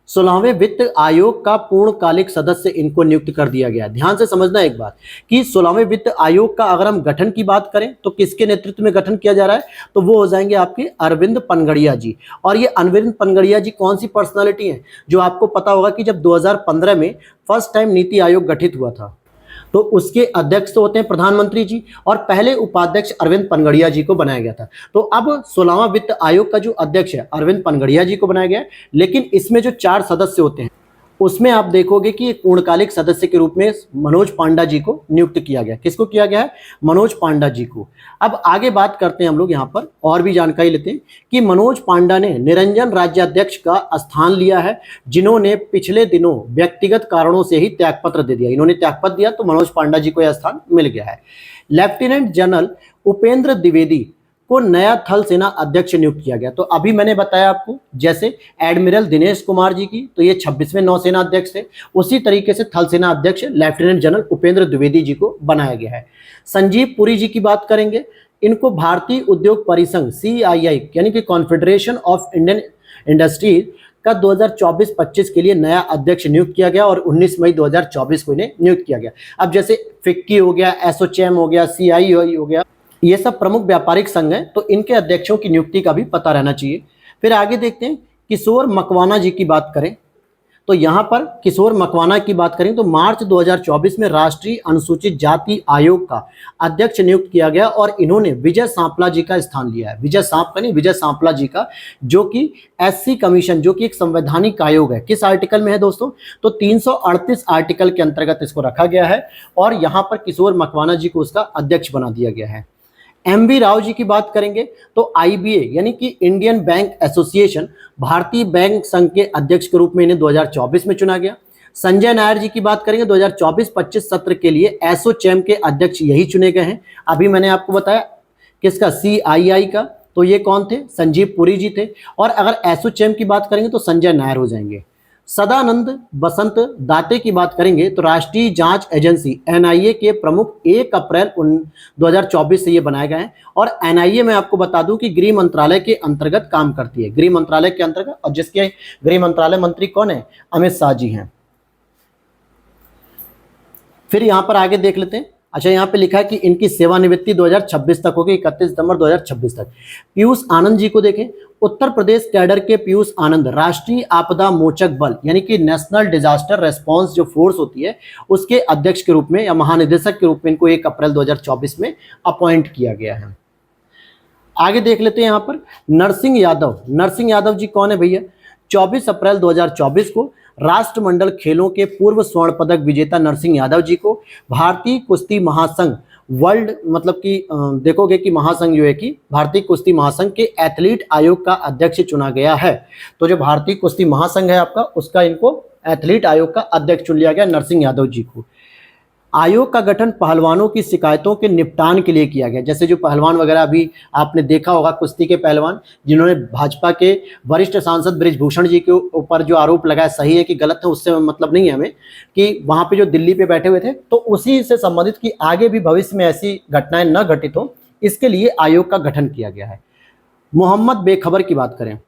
S1: 16वें वित्त आयोग का पूर्णकालिक सदस्य इनको नियुक्त कर दिया गया। ध्यान से समझना एक बात कि 16वें वित्त आयोग का अगर हम गठन की बात करें तो किसके नेतृत्व में गठन किया जा रहा है, तो वो हो जाएंगे आपके अरविंद पनगड़िया जी। और ये अरविंद पनगड़िया जी कौन सी पर्सनालिटी है, जो आपको पता होगा कि जब 2015 में फर्स्ट टाइम नीति आयोग गठित हुआ था तो उसके अध्यक्ष तो होते हैं प्रधानमंत्री जी, और पहले उपाध्यक्ष अरविंद पनगड़िया जी को बनाया गया था। तो अब 16वां वित्त आयोग का जो अध्यक्ष है अरविंद पनगड़िया जी को बनाया गया है, लेकिन इसमें जो 4 सदस्य होते हैं उसमें आप देखोगे कि एक पूर्णकालिक सदस्य के रूप में मनोज पांडा जी को नियुक्त किया गया। किसको किया गया है, मनोज पांडा जी को। अब आगे बात करते हैं हम लोग यहाँ पर और भी जानकारी लेते हैं कि मनोज पांडा ने निरंजन राज्याध्यक्ष का स्थान लिया है, जिन्होंने पिछले दिनों व्यक्तिगत कारणों से ही त्यागपत्र दे दिया। इन्होंने त्यागपत्र दिया तो मनोज पांडा जी को यह स्थान मिल गया है। लेफ्टिनेंट जनरल उपेंद्र द्विवेदी को नया थल सेना अध्यक्ष नियुक्त किया गया। तो अभी मैंने बताया आपको, जैसे एडमिरल दिनेश कुमार जी की तो ये 26वें नौसेना अध्यक्ष थे, उसी तरीके से थल सेना अध्यक्ष लेफ्टिनेंट जनरल उपेंद्र द्विवेदी जी को बनाया गया है। संजीव पुरी जी की बात करेंगे, इनको भारतीय उद्योग परिसंघ CII यानी कि कॉन्फेडरेशन ऑफ इंडियन इंडस्ट्रीज का 2024-25 के लिए नया अध्यक्ष नियुक्त किया गया और 19 मई 2024 को इन्हें नियुक्त किया गया। अब जैसे फिक्की हो गया, एसोचैम हो गया, CII हो गया, ये सब प्रमुख व्यापारिक संघ हैं, तो इनके अध्यक्षों की नियुक्ति का भी पता रहना चाहिए। फिर आगे देखते हैं किशोर मकवाना जी की बात करें तो यहाँ पर किशोर मकवाना की बात करें तो मार्च 2024 में राष्ट्रीय अनुसूचित जाति आयोग का अध्यक्ष नियुक्त किया गया और इन्होंने विजय सांपला जी का स्थान लिया है। विजय सांपला जी का, जो कि SC कमीशन, जो कि एक संवैधानिक आयोग है, किस आर्टिकल में है दोस्तों, तो 338 आर्टिकल के अंतर्गत इसको रखा गया है और यहाँ पर किशोर मकवाना जी को उसका अध्यक्ष बना दिया गया है। MV राव जी की बात करेंगे तो IBA यानी कि इंडियन बैंक एसोसिएशन, भारतीय बैंक संघ के अध्यक्ष के रूप में इन्हें 2024 में चुना गया। संजय नायर जी की बात करेंगे 2024-25 सत्र के लिए एसोचैम के अध्यक्ष यही चुने गए हैं। अभी मैंने आपको बताया किसका, CII का, तो ये कौन थे, संजीव पुरी जी थे। और अगर एसोचैम की बात करेंगे तो संजय नायर हो जाएंगे। सदानंद बसंत दाते की बात करेंगे तो राष्ट्रीय जांच एजेंसी NIA के प्रमुख 1 अप्रैल 2024 से ये बनाए गए हैं। और NIA मैं आपको बता दूं कि गृह मंत्रालय के अंतर्गत काम करती है, गृह मंत्रालय के अंतर्गत, और जिसके गृह मंत्रालय मंत्री कौन है, अमित शाह जी हैं। फिर यहां पर आगे देख लेते हैं। अच्छा, यहाँ पे लिखा है कि इनकी सेवानिवृत्ति 2026 तक होगी, 31 दिसंबर 2026 तक। पीयूष आनंद जी को देखें, उत्तर प्रदेश कैडर के पीयूष आनंद राष्ट्रीय आपदा मोचक बल यानी कि नेशनल डिजास्टर रेस्पॉन्स जो फोर्स होती है उसके अध्यक्ष के रूप में या महानिदेशक के रूप में इनको 1 अप्रैल 2024 में अपॉइंट किया गया है। आगे देख लेते हैं यहाँ पर नरसिंह यादव। नरसिंह यादव जी कौन है भैया, 24 अप्रैल 2024 को राष्ट्रमंडल खेलों के पूर्व स्वर्ण पदक विजेता नरसिंह यादव जी को भारतीय कुश्ती महासंघ वर्ल्ड, मतलब कि देखोगे कि महासंघ जो है कि भारतीय कुश्ती महासंघ के एथलीट आयोग का अध्यक्ष चुना गया है। तो जो भारतीय कुश्ती महासंघ है आपका, उसका इनको एथलीट आयोग का अध्यक्ष चुन लिया गया नरसिंह यादव जी को। आयोग का गठन पहलवानों की शिकायतों के निपटान के लिए किया गया। जैसे जो पहलवान वगैरह अभी आपने देखा होगा, कुश्ती के पहलवान जिन्होंने भाजपा के वरिष्ठ सांसद बृजभूषण जी के ऊपर जो आरोप लगाया, सही है कि गलत है उससे मतलब नहीं है हमें, कि वहां पे जो दिल्ली पे बैठे हुए थे, तो उसी से संबंधित कि आगे भी भविष्य में ऐसी घटनाएं न घटित हो, इसके लिए आयोग का गठन किया गया है। मोहम्मद बेखबर की बात करें,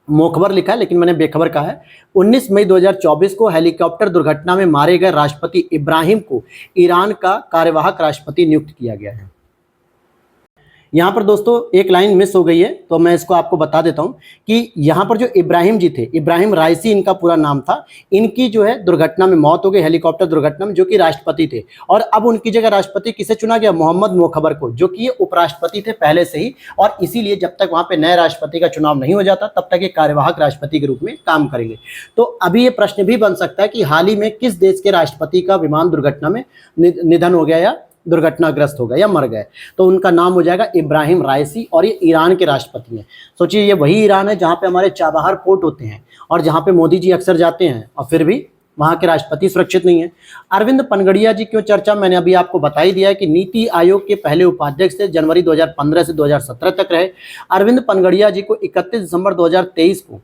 S1: मोखबर लिखा है लेकिन मैंने बेखबर कहा है। 19 मई 2024 को हेलीकॉप्टर दुर्घटना में मारे गए राष्ट्रपति इब्राहिम को ईरान का कार्यवाहक राष्ट्रपति नियुक्त किया गया है। यहाँ पर दोस्तों एक लाइन मिस हो गई है, तो मैं इसको आपको बता देता हूँ कि यहाँ पर जो इब्राहिम जी थे, इब्राहिम राइसी इनका पूरा नाम था, इनकी जो है दुर्घटना में मौत हो गई, हेलीकॉप्टर दुर्घटना में, जो कि राष्ट्रपति थे। और अब उनकी जगह राष्ट्रपति किसे चुना गया, मोहम्मद मोखबर को, जो कि ये उपराष्ट्रपति थे पहले से ही, और इसीलिए जब तक वहाँ पे नए राष्ट्रपति का चुनाव नहीं हो जाता तब तक ये कार्यवाहक राष्ट्रपति के रूप में काम करेंगे। तो अभी ये प्रश्न भी बन सकता है कि हाल ही में किस देश के राष्ट्रपति का विमान दुर्घटना में निधन हो गया या दुर्घटनाग्रस्त हो गए या मर गए, तो उनका नाम हो जाएगा इब्राहिम राइसी, और ये ईरान के राष्ट्रपति हैं। सोचिए ये वही ईरान है जहाँ पे हमारे चाबहार पोर्ट होते हैं और जहाँ पे मोदी जी अक्सर जाते हैं, और फिर भी वहाँ के राष्ट्रपति सुरक्षित नहीं है। अरविंद पनगड़िया जी क्यों चर्चा, मैंने अभी आपको बता ही दिया है कि नीति आयोग के पहले उपाध्यक्ष थे, जनवरी 2015 से 2017 तक रहे। अरविंद पनगड़िया जी को 31 दिसंबर 2023 को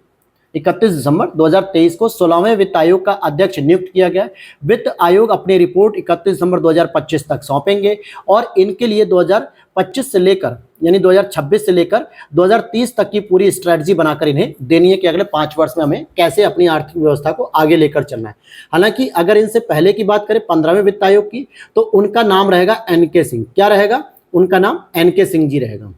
S1: 31 दिसंबर 2023 को 16वें वित्त आयोग का अध्यक्ष नियुक्त किया गया। वित्त आयोग अपनी रिपोर्ट 31 दिसंबर 2025 तक सौंपेंगे और इनके लिए 2025 से लेकर यानी 2026 से लेकर 2030 तक की पूरी स्ट्रेटजी बनाकर इन्हें देनी है कि अगले 5 वर्ष में हमें कैसे अपनी आर्थिक व्यवस्था को आगे लेकर चलना है। हालांकि अगर इनसे पहले की बात करें 15वें वित्त आयोग की, तो उनका नाम रहेगा एनके सिंह। क्या रहेगा? उनका नाम एनके सिंह जी रहेगा।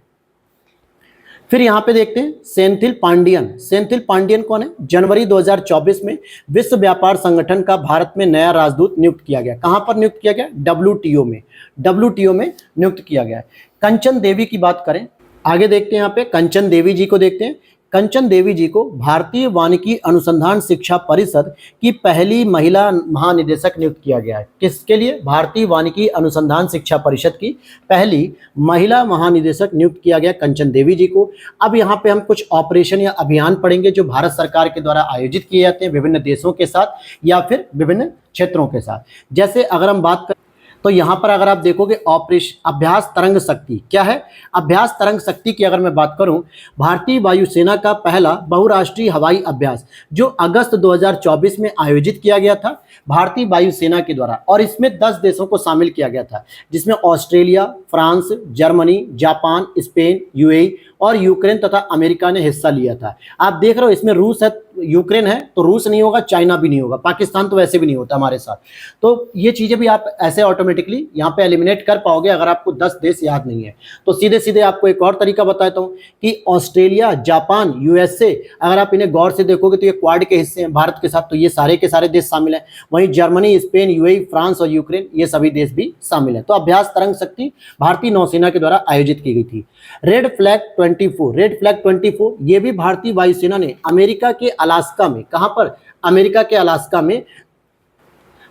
S1: फिर यहां पे देखते हैं सेंथिल पांडियन। सेंथिल पांडियन कौन है? जनवरी 2024 में विश्व व्यापार संगठन का भारत में नया राजदूत नियुक्त किया गया। कहां पर नियुक्त किया गया? डब्ल्यूटीओ में। डब्ल्यूटीओ में नियुक्त किया गया है। कंचन देवी की बात करें, आगे देखते हैं, यहाँ पे कंचन देवी जी को देखते हैं। कंचन देवी जी को भारतीय वानिकी अनुसंधान शिक्षा परिषद की पहली महिला महानिदेशक नियुक्त किया गया है। किसके लिए? भारतीय वानिकी अनुसंधान शिक्षा परिषद की पहली महिला महानिदेशक नियुक्त किया गया कंचन देवी जी को। अब यहाँ पे हम कुछ ऑपरेशन या अभियान पढ़ेंगे जो भारत सरकार के द्वारा आयोजित किए जाते हैं विभिन्न देशों के साथ या फिर विभिन्न क्षेत्रों के साथ। जैसे अगर हम बात करें तो यहां पर अगर आप देखोगे ऑपरेशन अभ्यास तरंग शक्ति। क्या है? अभ्यास तरंग शक्ति की अगर मैं बात करूं, भारतीय वायुसेना का पहला बहुराष्ट्रीय हवाई अभ्यास जो अगस्त 2024 में आयोजित किया गया था भारतीय वायुसेना के द्वारा, और इसमें 10 देशों को शामिल किया गया था, जिसमें Australia, France, Germany, Japan, Spain, UAE और यूक्रेन तथा अमेरिका ने हिस्सा लिया था। आप देख रहे हो इसमें रूस है, यूक्रेन है तो रूस नहीं होगा, चाइना भी नहीं होगा, पाकिस्तान तो वैसे भी नहीं होता हमारे साथ। तो ये चीजें भी आप ऐसे ऑटोमेटिकली यहाँ पे एलिमिनेट कर पाओगे अगर आपको 10 देश याद नहीं है। तो सीधे सीधे आपको एक और तरीका बताता हूँ कि ऑस्ट्रेलिया, जापान, यूएसए, अगर आप इन्हें गौर से देखोगे तो ये क्वाड के हिस्से हैं भारत के साथ, तो ये सारे के सारे देश शामिल हैं। वहीं जर्मनी, स्पेन, यूएई, फ्रांस और यूक्रेन ये सभी देश भी शामिल हैं। तो अभ्यास तरंग शक्ति भारतीय नौसेना के द्वारा आयोजित की गई थी। रेड फ्लैग 24, रेड फ्लैग 24 ये भी भारतीय वायुसेना ने अमेरिका के अलास्का में, कहां पर? अमेरिका के अलास्का में।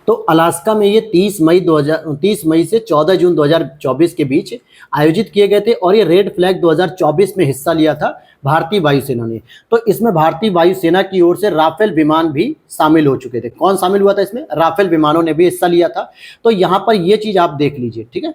S1: तो अलास्का में ये 30 मई से 14 जून 2024 के बीच आयोजित किए गए थे और ये रेड फ्लैग 2024 में हिस्सा लिया था भारतीय वायुसेना ने। तो इसमें भारतीय वायुसेना की ओर से राफेल विमान भी शामिल हो चुके थे। कौन शामिल हुआ था इसमें? राफेल विमानों ने भी हिस्सा लिया था। तो यहां पर ये चीज आप देख लीजिए, ठीक है,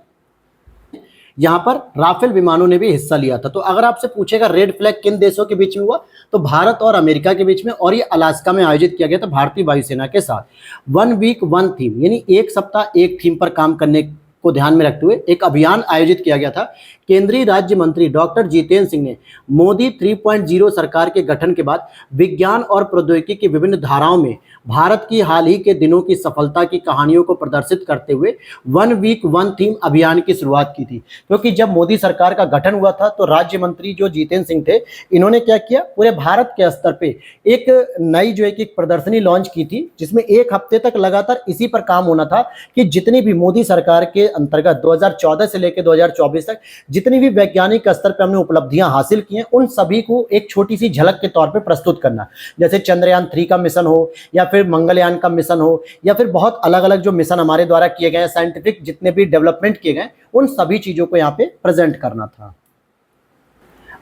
S1: यहां पर राफेल विमानों ने भी हिस्सा लिया था। तो अगर आपसे पूछेगा रेड फ्लैग किन देशों के बीच में हुआ, तो भारत और अमेरिका के बीच में, और ये अलास्का में आयोजित किया गया था भारतीय वायुसेना के साथ। 1 वीक 1 थीम यानी एक सप्ताह एक थीम पर काम करने को ध्यान में रखते हुए एक अभियान आयोजित किया गया था। केंद्रीय राज्य मंत्री डॉक्टर जितेंद्र सिंह ने मोदी 3.0 सरकार के गठन के बाद विज्ञान और प्रौद्योगिकी की विभिन्न धाराओं में भारत की हाल ही के दिनों की सफलता की कहानियों को प्रदर्शित करते हुए 1 वीक 1 थीम अभियान की शुरुआत की थी। क्योंकि जब मोदी सरकार का गठन हुआ था तो राज्य मंत्री जो जितेंद्र सिंह थे, इन्होंने क्या किया, पूरे भारत के स्तर पे एक नई जो है कि प्रदर्शनी लॉन्च की थी, जिसमें एक हफ्ते तक लगातार इसी पर काम होना था कि जितनी भी मोदी सरकार के अंतर्गत 2014 से लेकर 2024 तक जितनी भी वैज्ञानिक स्तर पर हमने उपलब्धियां हासिल की हैं, उन सभी को एक छोटी सी झलक के तौर पे प्रस्तुत करना। जैसे चंद्रयान 3 का मिशन हो या फिर मंगलयान का मिशन हो या फिर बहुत अलग अलग जो मिशन हमारे द्वारा किए गए हैं, साइंटिफिक जितने भी डेवलपमेंट किए गए, उन सभी चीजों को यहाँ पे प्रेजेंट करना था।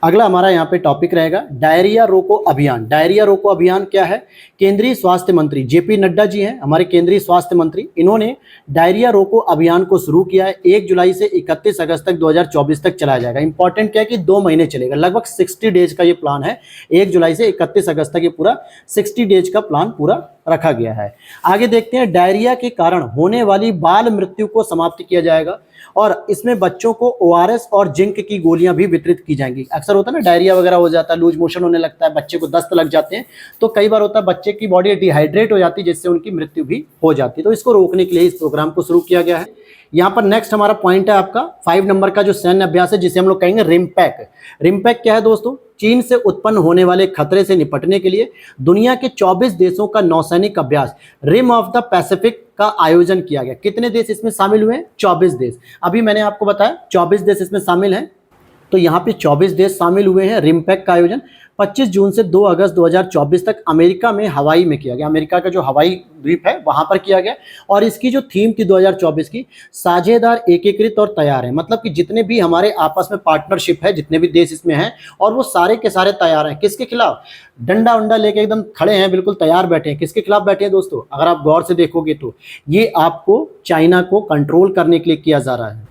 S1: अगला हमारा यहाँ पे टॉपिक रहेगा डायरिया रोको अभियान। डायरिया रोको अभियान क्या है? केंद्रीय स्वास्थ्य मंत्री जेपी नड्डा जी हैं हमारे केंद्रीय स्वास्थ्य मंत्री, इन्होंने डायरिया रोको अभियान को शुरू किया है। 1 जुलाई से 31 अगस्त तक 2024 तक चलाया जाएगा। इंपॉर्टेंट क्या है कि 2 महीने चलेगा, लगभग 60 डेज का ये प्लान है। 1 जुलाई से 31 अगस्त तक ये पूरा 60 डेज का प्लान पूरा रखा गया है। आगे देखते हैं, डायरिया के कारण होने वाली बाल मृत्यु को समाप्त किया जाएगा और इसमें बच्चों को ORS और जिंक की गोलियां भी वितरित की जाएंगी। अक्सर होता है ना, डायरिया वगैरह हो जाता है, लूज मोशन होने लगता है, बच्चे को दस्त लग जाते हैं, तो कई बार होता है बच्चे की बॉडी डिहाइड्रेट हो जाती है जिससे उनकी मृत्यु भी हो जाती है। तो इसको रोकने के लिए इस प्रोग्राम को शुरू किया गया है। यहाँ पर नेक्स्ट हमारा पॉइंट है आपका 5 नंबर का जो सैन्य अभ्यास है, जिसे हम लोग कहेंगे रिमपैक। रिमपैक क्या है दोस्तों? चीन से उत्पन्न होने वाले खतरे से निपटने के लिए दुनिया के 24 देशों का नौसैनिक अभ्यास रिम ऑफ द पैसिफिक का आयोजन किया गया। कितने देश इसमें शामिल हुए हैं? 24 देश। अभी मैंने आपको बताया 24 देश इसमें शामिल हैं, तो यहाँ पे 24 देश शामिल हुए हैं। रिमपैक का आयोजन 25 जून से 2 अगस्त 2024 तक अमेरिका में हवाई में किया गया। अमेरिका का जो हवाई द्वीप है वहां पर किया गया, और इसकी जो थीम थी 2024 की, साझेदार, एकीकृत और तैयार है। मतलब कि जितने भी हमारे आपस में पार्टनरशिप है, जितने भी देश इसमें हैं, और वो सारे के सारे तैयार हैं। किसके खिलाफ? डंडा वंडा लेके एकदम खड़े हैं, बिल्कुल तैयार बैठे हैं। किसके खिलाफ बैठे हैं दोस्तों? अगर आप गौर से देखोगे तो ये आपको चाइना को कंट्रोल करने के लिए किया जा रहा है।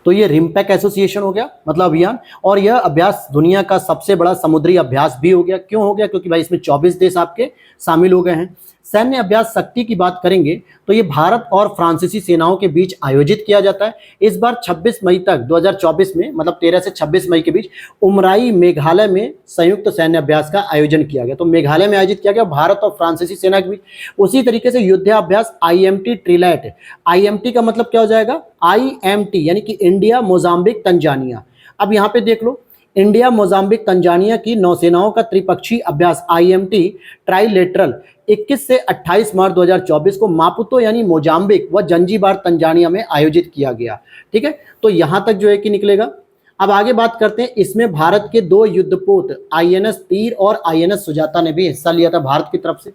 S1: तो ये रिम्पैक एसोसिएशन हो गया, मतलब अभियान। और यह अभ्यास दुनिया का सबसे बड़ा समुद्री अभ्यास भी हो गया। क्यों हो गया? क्योंकि भाई इसमें 24 देश आपके शामिल हो गए हैं। सैन्य अभ्यास शक्ति की बात करेंगे तो ये भारत और फ्रांसीसी सेनाओं के बीच आयोजित किया जाता है। इस बार 26 मई तक 2024 में, मतलब 13 से 26 मई के बीच उमराई मेघालय में संयुक्त सैन्य अभ्यास का आयोजन किया गया। तो मेघालय में आयोजित किया गया भारत और फ्रांसीसी सेना के बीच। उसी तरीके से युद्धाभ्यास IMT ट्रिलैट, IMT का मतलब क्या हो जाएगा? IMT यानी कि इंडिया, मोजाम्बिक, तंजानिया। अब यहाँ पे देख लो, इंडिया, मोजाम्बिक, तंजानिया की नौसेनाओं का त्रिपक्षीय अभ्यास IMT ट्राइलेटरल 21 से 28 मार्च 2024 को मापुतो यानी मोजाम्बिक व जंजीबार तंजानिया में आयोजित किया गया। ठीक है, तो यहां तक जो है कि निकलेगा। अब आगे बात करते हैं, इसमें भारत के 2 युद्धपोत INS तीर और INS सुजाता ने भी हिस्सा लिया था भारत की तरफ से।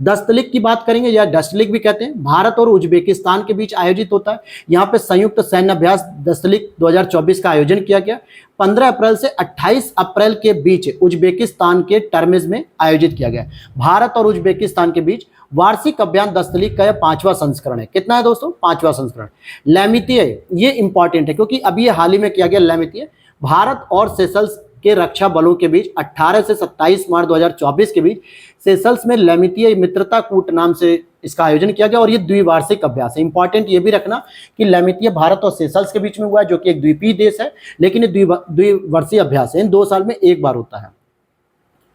S1: दस्तलिक की बात करेंगे, या डस्टलिक भी कहते हैं, भारत और उज्बेकिस्तान के बीच आयोजित होता है। यहाँ पे संयुक्त सैन्य अभ्यास दस्तलिक 2024 का आयोजन किया गया। 15 अप्रैल से 28 अप्रैल के बीच उज्बेकिस्तान के टर्मेज में आयोजित किया गया। भारत और उज्बेकिस्तान के बीच वार्षिक अभियान दस्तलिक का यह 5वां संस्करण है। कितना है दोस्तों? 5वां संस्करण। लैमितीय, ये इंपॉर्टेंट है क्योंकि अभी ये हाल ही में किया गया। लैमितीय भारत और सेशल्स के रक्षा बलों के बीच 18 से 27 मार्च 2024 के बीच सेशल्स में लैमितीय मित्रता कूट नाम से इसका आयोजन किया गया और ये द्विवार्षिक अभ्यास है। इंपॉर्टेंट ये भी रखना कि लैमितीय भारत और सेशल्स के बीच में हुआ है, जो कि एक द्वीपीय देश है, लेकिन ये द्विवर्षीय अभ्यास है, इन 2 साल में एक बार होता है।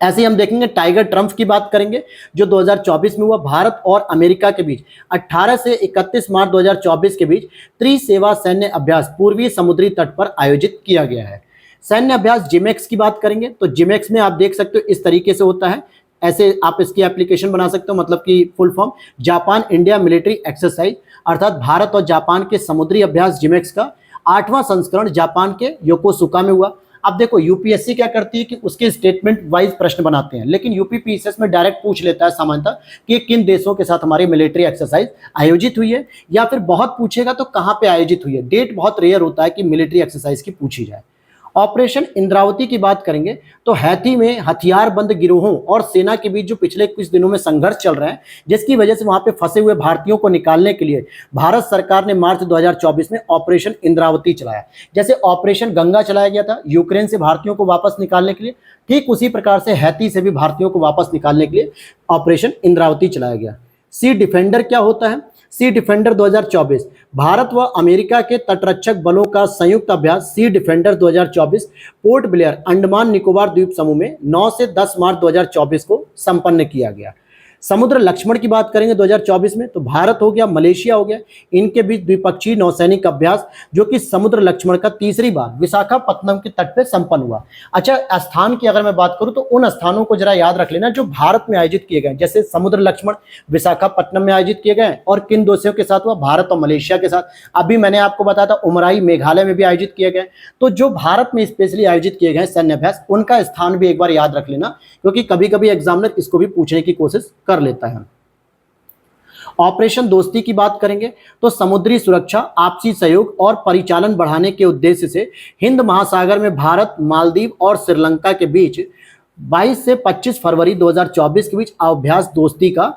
S1: ऐसे ही हम देखेंगे टाइगर ट्रम्प की बात करेंगे, जो 2024 में हुआ। भारत और अमेरिका के बीच 18 से 31 मार्च 2024 के बीच त्रिसेवा सैन्य अभ्यास पूर्वी समुद्री तट पर आयोजित किया गया है। सैन्य अभ्यास जिमेक्स की बात करेंगे तो जिमेक्स में आप देख सकते हो इस तरीके से होता है। ऐसे आप इसकी एप्लीकेशन बना सकते हो, मतलब कि full form Japan India military exercise, अर्थात भारत और जापान के समुद्री अभ्यास जिमेक्स का 8वां संस्करण जापान के योकोसुका में हुआ। अब देखो यूपीएससी क्या करती है कि उसके स्टेटमेंट वाइज प्रश्न बनाते हैं, लेकिन यूपीपीसीएस में डायरेक्ट पूछ लेता है सामान्यतः कि किन देशों के साथ हमारी मिलिट्री एक्सरसाइज आयोजित हुई है, या फिर बहुत पूछेगा तो कहां पे आयोजित हुई है। डेट बहुत रेयर होता है कि मिलिट्री एक्सरसाइज की पूछी जाए। ऑपरेशन इंद्रावती की बात करेंगे तो हैती में हथियारबंद गिरोहों और सेना के बीच जो पिछले कुछ दिनों में संघर्ष चल रहा है, जिसकी वजह से वहां पे फंसे हुए भारतीयों को निकालने के लिए भारत सरकार ने मार्च 2024 में ऑपरेशन इंद्रावती चलाया। जैसे ऑपरेशन गंगा चलाया गया था यूक्रेन से भारतीयों को वापस निकालने के लिए, ठीक उसी प्रकार से हैती से भी भारतीयों को वापस निकालने के लिए ऑपरेशन इंद्रावती चलाया गया। सी डिफेंडर क्या होता है? सी डिफेंडर 2024 भारत व अमेरिका के तटरक्षक बलों का संयुक्त अभ्यास सी डिफेंडर 2024 पोर्ट ब्लेयर अंडमान निकोबार द्वीप समूह में 9 से 10 मार्च 2024 को संपन्न किया गया। समुद्र लक्ष्मण की बात करेंगे 2024 में तो भारत हो गया, मलेशिया हो गया, इनके बीच द्विपक्षीय नौसैनिक अभ्यास जो कि समुद्र लक्ष्मण का तीसरी बार विशाखापत्तनम के तट पर संपन्न हुआ। अच्छा, स्थान की अगर मैं बात करूं तो उन स्थानों को जरा याद रख लेना जो भारत में आयोजित किए गए, जैसे समुद्र लक्ष्मण विशाखापत्तनम में आयोजित किए गए और किन देशों के साथ हुआ? भारत और मलेशिया के साथ। अभी मैंने आपको बताया था उमराई मेघालय में भी आयोजित किए गए। तो जो भारत में स्पेशली आयोजित किए गए सैन्य अभ्यास, उनका स्थान भी एक बार याद रख लेना, क्योंकि कभी कभी एग्जामिनर इसको भी पूछने की कोशिश कर लेता है। ऑपरेशन दोस्ती की बात करेंगे तो समुद्री सुरक्षा, आपसी सहयोग और परिचालन बढ़ाने के उद्देश्य से हिंद महासागर में भारत, मालदीव और श्रीलंका के बीच 22 से 25 फरवरी 2024 के बीच अभ्यास दोस्ती का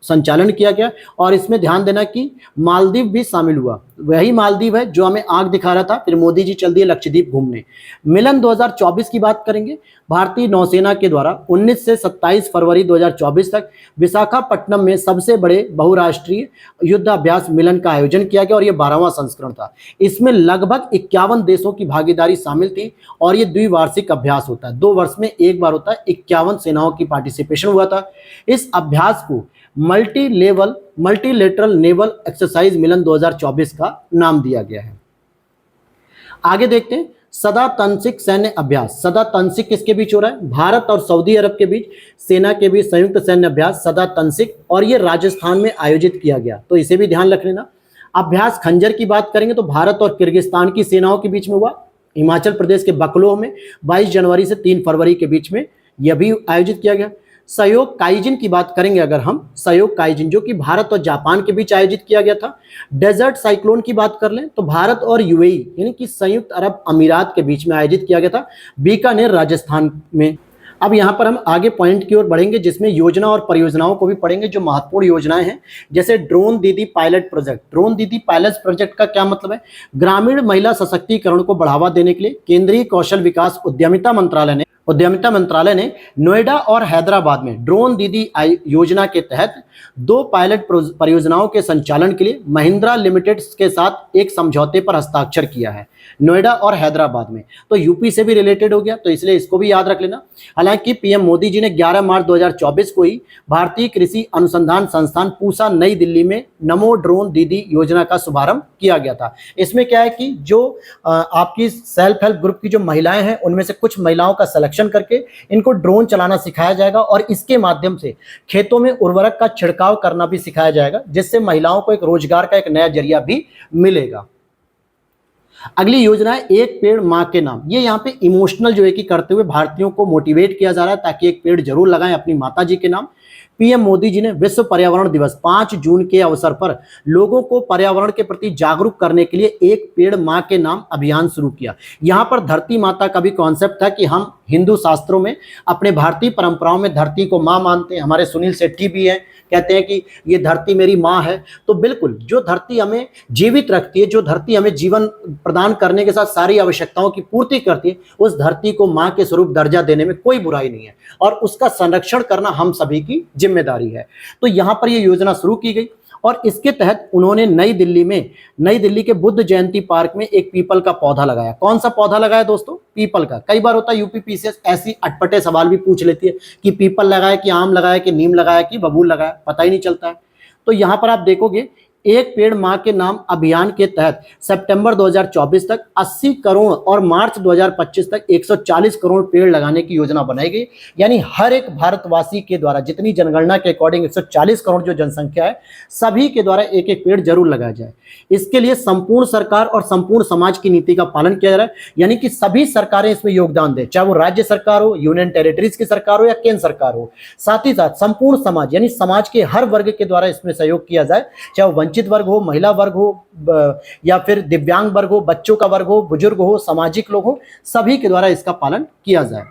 S1: संचालन किया गया। और इसमें ध्यान देना कि मालदीव भी शामिल हुआ, वही मालदीव है जो हमें आंख दिखा रहा था, फिर मोदी जी चल दिए लक्षद्वीप घूमने। मिलन 2024 की बात करेंगे, भारतीय नौसेना के द्वारा 19 से 27 फरवरी 2024 तक विशाखापट्टनम में सबसे बड़े बहुराष्ट्रीय युद्धाभ्यास मिलन का आयोजन किया गया और ये 12वां संस्करण था। इसमें लगभग 51 देशों की भागीदारी शामिल थी और ये द्विवार्षिक अभ्यास होता है, 2 वर्ष में एक बार होता है। 51 सेनाओं की पार्टिसिपेशन हुआ था। इस अभ्यास को मल्टीलेटरल नेवल एक्सरसाइज मिलन 2024 का नाम दिया गया है। आगे देखते हैं सदा तंसिक सैन्य अभ्यास। सदा तंसिक किसके बीच हो रहा है? भारत और सऊदी अरब के बीच सेना के बीच संयुक्त सैन्य अभ्यास सदा तंसिक, और ये राजस्थान में आयोजित किया गया, तो इसे भी ध्यान रख लेना। अभ्यास खंजर की बात करेंगे तो भारत और किर्गिस्तान की सेनाओं के बीच में हुआ, हिमाचल प्रदेश के बकलोह में 22 जनवरी से 3 फरवरी के बीच में यह भी आयोजित किया गया। सहयोग काइजिन की बात करेंगे अगर हम, सहयोग काइजिन जो कि भारत और जापान के बीच आयोजित किया गया था। डेजर्ट साइक्लोन की बात कर लें तो भारत और यूएई यानी कि संयुक्त अरब अमीरात के बीच में आयोजित किया गया था, बीकानेर राजस्थान में। अब यहाँ पर हम आगे पॉइंट की ओर बढ़ेंगे जिसमें योजना और परियोजनाओं को भी पढ़ेंगे जो महत्वपूर्ण योजनाएं हैं, जैसे ड्रोन दीदी पायलट प्रोजेक्ट। ड्रोन दीदी पायलट प्रोजेक्ट का क्या मतलब है? ग्रामीण महिला सशक्तिकरण को बढ़ावा देने के लिए केंद्रीय कौशल विकास उद्यमिता मंत्रालय ने नोएडा और हैदराबाद में ड्रोन दीदी योजना के तहत 2 पायलट परियोजनाओं के संचालन के लिए महिंद्रा लिमिटेड के साथ एक समझौते पर हस्ताक्षर किया है, नोएडा और हैदराबाद में। तो यूपी से भी रिलेटेड हो गया, तो इसलिए इसको भी याद रख लेना। हालांकि पीएम मोदी जी ने 11 मार्च 2024 को ही भारतीय कृषि अनुसंधान संस्थान पूसा नई दिल्ली में नमो ड्रोन दीदी योजना का शुभारंभ किया गया था। इसमें क्या है कि जो आपकी सेल्फ हेल्प ग्रुप की जो महिलाएं हैं उनमें से कुछ महिलाओं का सिलेक्शन करके इनको ड्रोन चलाना सिखाया जाएगा और इसके माध्यम से खेतों में उर्वरक का छिड़काव करना भी सिखाया जाएगा, जिससे महिलाओं को एक रोजगार का एक नया जरिया भी मिलेगा। अगली योजना है एक पेड़ मां के नाम। ये यहाँ पे इमोशनल जो है कि करते हुए भारतीयों को मोटिवेट किया जा रहा है ताकि एक पेड़ जरूर लगाएं अपनी माता जी के नाम। पीएम मोदी जी ने विश्व पर्यावरण दिवस 5 जून के अवसर पर लोगों को पर्यावरण के प्रति जागरूक करने के लिए एक पेड़ मां के नाम अभियान शुरू किया। यहाँ पर धरती माता का भी कॉन्सेप्ट था कि हम हिंदू शास्त्रों में अपने भारतीय परंपराओं में धरती को मां मानते हैं। हमारे सुनील शेट्टी भी हैं, कहते हैं कि ये धरती मेरी माँ है। तो बिल्कुल जो धरती हमें जीवित रखती है, जो धरती हमें जीवन प्रदान करने के साथ सारी आवश्यकताओं की पूर्ति करती है, उस धरती को माँ के स्वरूप दर्जा देने में कोई बुराई नहीं है और उसका संरक्षण करना हम सभी की जिम्मेदारी है। तो यहाँ पर ये योजना शुरू की गई और इसके तहत उन्होंने नई दिल्ली के बुद्ध जयंती पार्क में एक पीपल का पौधा लगाया। कौन सा पौधा लगाया दोस्तों? पीपल का। कई बार होता है यूपीपीसीएस ऐसी अटपटे सवाल भी पूछ लेती है कि पीपल लगाया कि आम लगाया कि नीम लगाया कि बबूल लगाया, पता ही नहीं चलता है। तो यहाँ पर आप देखोगे एक पेड़ मां के नाम अभियान के तहत सितंबर 2024 तक 80 करोड़ और मार्च 2025 तक 140 करोड़ पेड़ लगाने की योजना बनाई गई। यानी हर एक भारतवासी के द्वारा, जितनी जनगणना के अकॉर्डिंग 140 करोड़ जो जनसंख्या है, सभी के द्वारा एक एक पेड़ जरूर लगाया जाए। इसके लिए संपूर्ण सरकार और संपूर्ण समाज की नीति का पालन किया जा रहा है, यानी कि सभी सरकारें इसमें योगदान दें, चाहे वो राज्य सरकार हो, यूनियन टेरिटरीज की सरकार हो या केंद्र सरकार हो। साथ ही साथ संपूर्ण समाज यानी समाज के हर वर्ग के द्वारा इसमें सहयोग किया जाए, चाहे वो वंचित वर्ग हो, महिला वर्ग हो या फिर दिव्यांग वर्ग हो, बच्चों का वर्ग हो, बुजुर्ग हो, सामाजिक लोग हो, सभी के द्वारा इसका पालन किया जाए।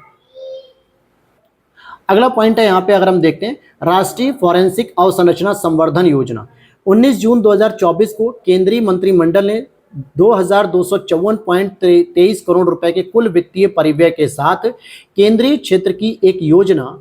S1: अगला पॉइंट है यहाँ पे अगर हम देखते हैं राष्ट्रीय फॉरेंसिक अवसंरचना संवर्धन योजना। 19 जून 2024 को केंद्रीय मंत्रिमंडल ने 2254.23 करोड़ रुपए के कुल वित्तीय परिव्यय के साथ केंद्रीय क्षेत्र की योजना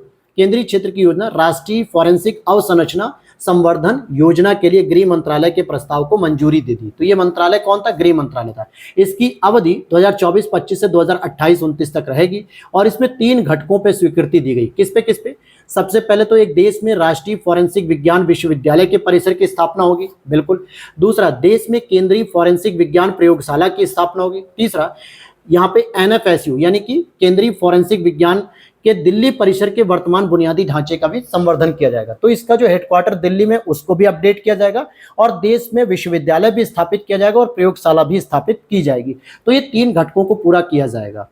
S1: राष्ट्रीय फॉरेंसिक अवसंरचना संवर्धन योजना के लिए गृह मंत्रालय के प्रस्ताव को मंजूरी दे दी। तो ये मंत्रालय कौन था? गृह मंत्रालय था। इसकी अवधि 2024-25 से 2028-29 तक रहेगी और इसमें 3 घटकों पर स्वीकृति दी गई। किस पे? सबसे पहले तो एक देश में राष्ट्रीय फॉरेंसिक विज्ञान विश्वविद्यालय के परिसर की स्थापना होगी, बिल्कुल। दूसरा, देश में केंद्रीय फॉरेंसिक विज्ञान प्रयोगशाला की स्थापना होगी। तीसरा, यहाँ पे एनएफएसयू यानी कि केंद्रीय फॉरेंसिक विज्ञान के दिल्ली परिसर के वर्तमान बुनियादी ढांचे का भी संवर्धन किया जाएगा। तो इसका जो हेडक्वार्टर दिल्ली में उसको भी अपडेट किया जाएगा और देश में विश्वविद्यालय भी स्थापित किया जाएगा और प्रयोगशाला भी स्थापित की जाएगी। तो ये 3 घटकों को पूरा किया जाएगा।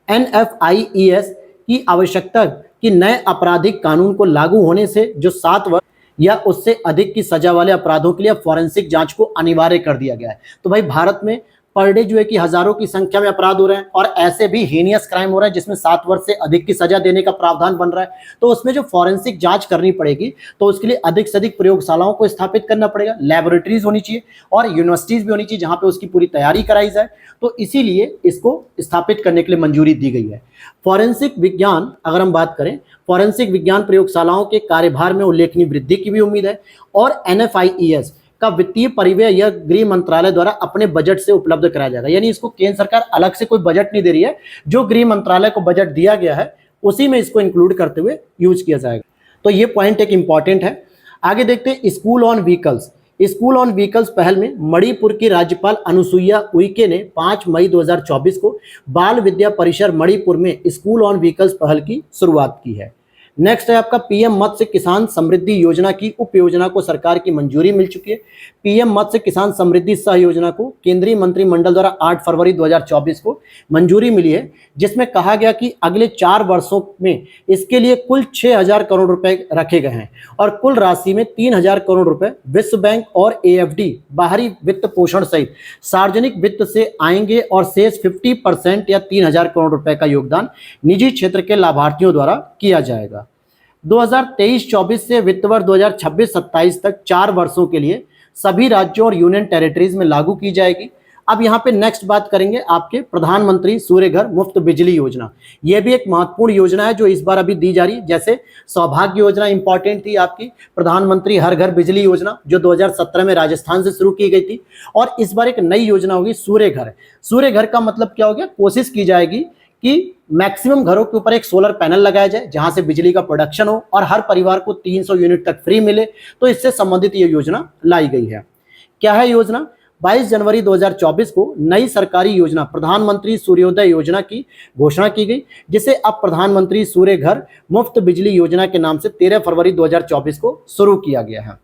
S1: NFIES की आवश्यकता कि नए आपराधिक कानून को लागू होने से जो 7 वर्ष या उससे अधिक की सजा वाले अपराधों के लिए फॉरेंसिक जांच को अनिवार्य कर दिया गया है। तो भाई भारत में पर डे जो है कि हजारों की संख्या में अपराध हो रहे हैं और ऐसे भी हीनियस क्राइम हो रहा है जिसमें 7 वर्ष से अधिक की सजा देने का प्रावधान बन रहा है। तो उसमें जो फॉरेंसिक जांच करनी पड़ेगी तो उसके लिए अधिक से अधिक प्रयोगशालाओं को स्थापित करना पड़ेगा, लैबोरेटरीज होनी चाहिए और यूनिवर्सिटीज भी होनी चाहिए जहां पे उसकी पूरी तैयारी कराई जाए। तो इसीलिए इसको स्थापित करने के लिए मंजूरी दी गई है। फॉरेंसिक विज्ञान अगर हम बात करें, फॉरेंसिक विज्ञान प्रयोगशालाओं के कार्यभार में उल्लेखनीय वृद्धि की भी उम्मीद है और NFIES का वित्तीय परिव्यय यह गृह मंत्रालय द्वारा अपने बजट से उपलब्ध कराया जाएगा। यानी इसको केंद्र सरकार अलग से कोई बजट नहीं दे रही है, जो गृह मंत्रालय को बजट दिया गया है उसी में इसको इंक्लूड करते हुए यूज किया जाएगा। तो ये पॉइंट एक इंपॉर्टेंट है। आगे देखते हैं school on vehicles. School on vehicles पहल में मणिपुर की राज्यपाल अनुसुईया उइके ने 5 मई 2024 को बाल विद्या परिसर मणिपुर में स्कूल ऑन व्हीकल्स पहल की शुरुआत की है। नेक्स्ट है आपका पीएम मत्स्य किसान समृद्धि योजना की उप योजना को सरकार की मंजूरी मिल चुकी है। पीएम मत्स्य किसान समृद्धि सह योजना को केंद्रीय मंत्रिमंडल द्वारा 8 फरवरी 2024 को मंजूरी मिली है, जिसमें कहा गया कि अगले 4 वर्षों में इसके लिए कुल 6,000 करोड़ रुपए रखे गए हैं और कुल राशि में 3,000 करोड़ रुपए विश्व बैंक और एएफडी बाहरी वित्त पोषण सहित सार्वजनिक वित्त से आएंगे और शेष 50% या 3,000 करोड़ रुपए का योगदान निजी क्षेत्र के लाभार्थियों द्वारा किया जाएगा। 2023-24 से वित्त वर्ष 2026-27 तक 4 वर्षों के लिए सभी राज्यों और यूनियन टेरिटरीज में लागू की जाएगी। अब यहाँ पे नेक्स्ट बात करेंगे आपके प्रधानमंत्री सूर्य घर मुफ्त बिजली योजना। यह भी एक महत्वपूर्ण योजना है जो इस बार अभी दी जा रही है। जैसे सौभाग्य योजना इंपॉर्टेंट थी आपकी, प्रधानमंत्री हर घर बिजली योजना जो 2017 में राजस्थान से शुरू की गई थी, और इस बार एक नई योजना होगी सूर्य घर। सूर्य घर का मतलब क्या हो गया, कोशिश की जाएगी कि मैक्सिमम घरों के ऊपर एक सोलर पैनल लगाया जाए जहां से बिजली का प्रोडक्शन हो और हर परिवार को 300 यूनिट तक फ्री मिले। तो इससे संबंधित ये योजना लाई गई है। क्या है योजना? 22 जनवरी 2024 को नई सरकारी योजना प्रधानमंत्री सूर्योदय योजना की घोषणा की गई, जिसे अब प्रधानमंत्री सूर्य घर मुफ्त बिजली योजना के नाम से 13 फरवरी 2024 को शुरू किया गया है।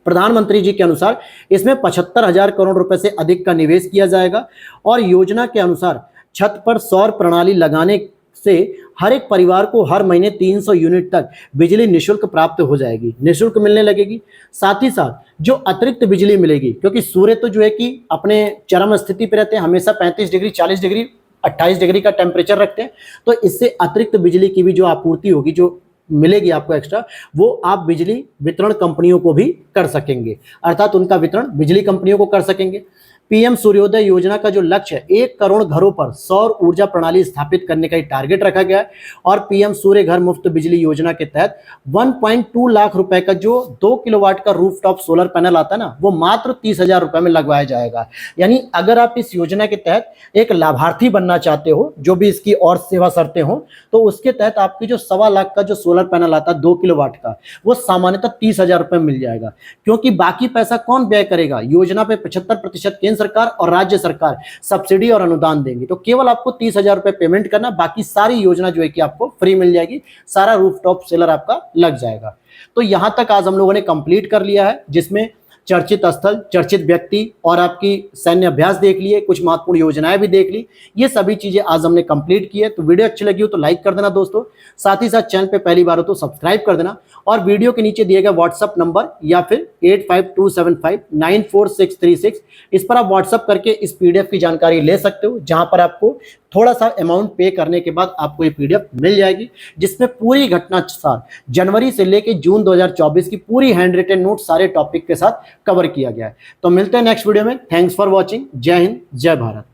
S1: प्रधानमंत्री जी के अनुसार इसमें 75,000 करोड़ रुपए से अधिक का निवेश किया जाएगा और योजना के अनुसार छत पर सौर प्रणाली लगाने से हर एक परिवार को हर महीने 300 यूनिट तक बिजली निशुल्क प्राप्त हो जाएगी, निशुल्क मिलने लगेगी। साथ ही साथ जो अतिरिक्त बिजली मिलेगी, क्योंकि सूर्य तो जो है कि अपने चरम स्थिति पे रहते हैं, हमेशा 35 डिग्री 40 डिग्री 28 डिग्री का टेम्परेचर रखते हैं, तो इससे अतिरिक्त बिजली की भी जो आपूर्ति होगी, जो मिलेगी आपको एक्स्ट्रा, वो आप बिजली वितरण कंपनियों को भी कर सकेंगे, अर्थात उनका वितरण बिजली कंपनियों को कर सकेंगे। पीएम सूर्योदय योजना का जो लक्ष्य है 1 करोड़ घरों पर सौर ऊर्जा प्रणाली स्थापित करने का टारगेट रखा गया है और पीएम सूर्य घर मुफ्त बिजली योजना के तहत 1.2 लाख रुपए का जो 2 किलोवाट का रूफटॉप सोलर पैनल आता है ना, वो मात्र 30,000 रुपए में लगवाया जाएगा। यानी अगर आप इस योजना के तहत एक लाभार्थी बनना चाहते हो, जो भी इसकी और सेवा शर्तें हो, तो उसके तहत आपकी जो 1.25 लाख का जो सोलर पैनल आता है 2 किलोवाट का, वो सामान्यतः 30,000 रुपए मिल जाएगा, क्योंकि बाकी पैसा कौन व्यय करेगा? योजना पे 75% केंद्र सरकार और राज्य सरकार सब्सिडी और अनुदान देंगी। तो केवल आपको 30,000 रुपए पेमेंट करना, बाकी सारी योजना जो है कि आपको फ्री मिल जाएगी, सारा रूफटॉप सोलर आपका लग जाएगा। तो यहां तक आज हम लोगों ने कंप्लीट कर लिया है, जिसमें चर्चित स्थल, चर्चित व्यक्ति और आपकी सैन्य अभ्यास देख लिए, कुछ महत्वपूर्ण योजनाएं भी देख ली। ये सभी चीजें आज हमने कंप्लीट की है। तो वीडियो अच्छी लगी हो तो लाइक कर देना दोस्तों, साथ ही साथ चैनल पे पहली बार हो तो सब्सक्राइब कर देना और वीडियो के नीचे दिए गए व्हाट्सअप नंबर या फिर 8527594636, इस पर आप व्हाट्सअप करके इस पीडीएफ की जानकारी ले सकते हो, जहां पर आपको थोड़ा सा अमाउंट पे करने के बाद आपको ये पीडीएफ मिल जाएगी, जिसमें पूरी घटनासार जनवरी से लेकर जून 2024 की पूरी हैंड रिटन नोट सारे टॉपिक के साथ कवर किया गया है। तो मिलते हैं नेक्स्ट वीडियो में। Thanks for watching. जय हिंद, जय भारत।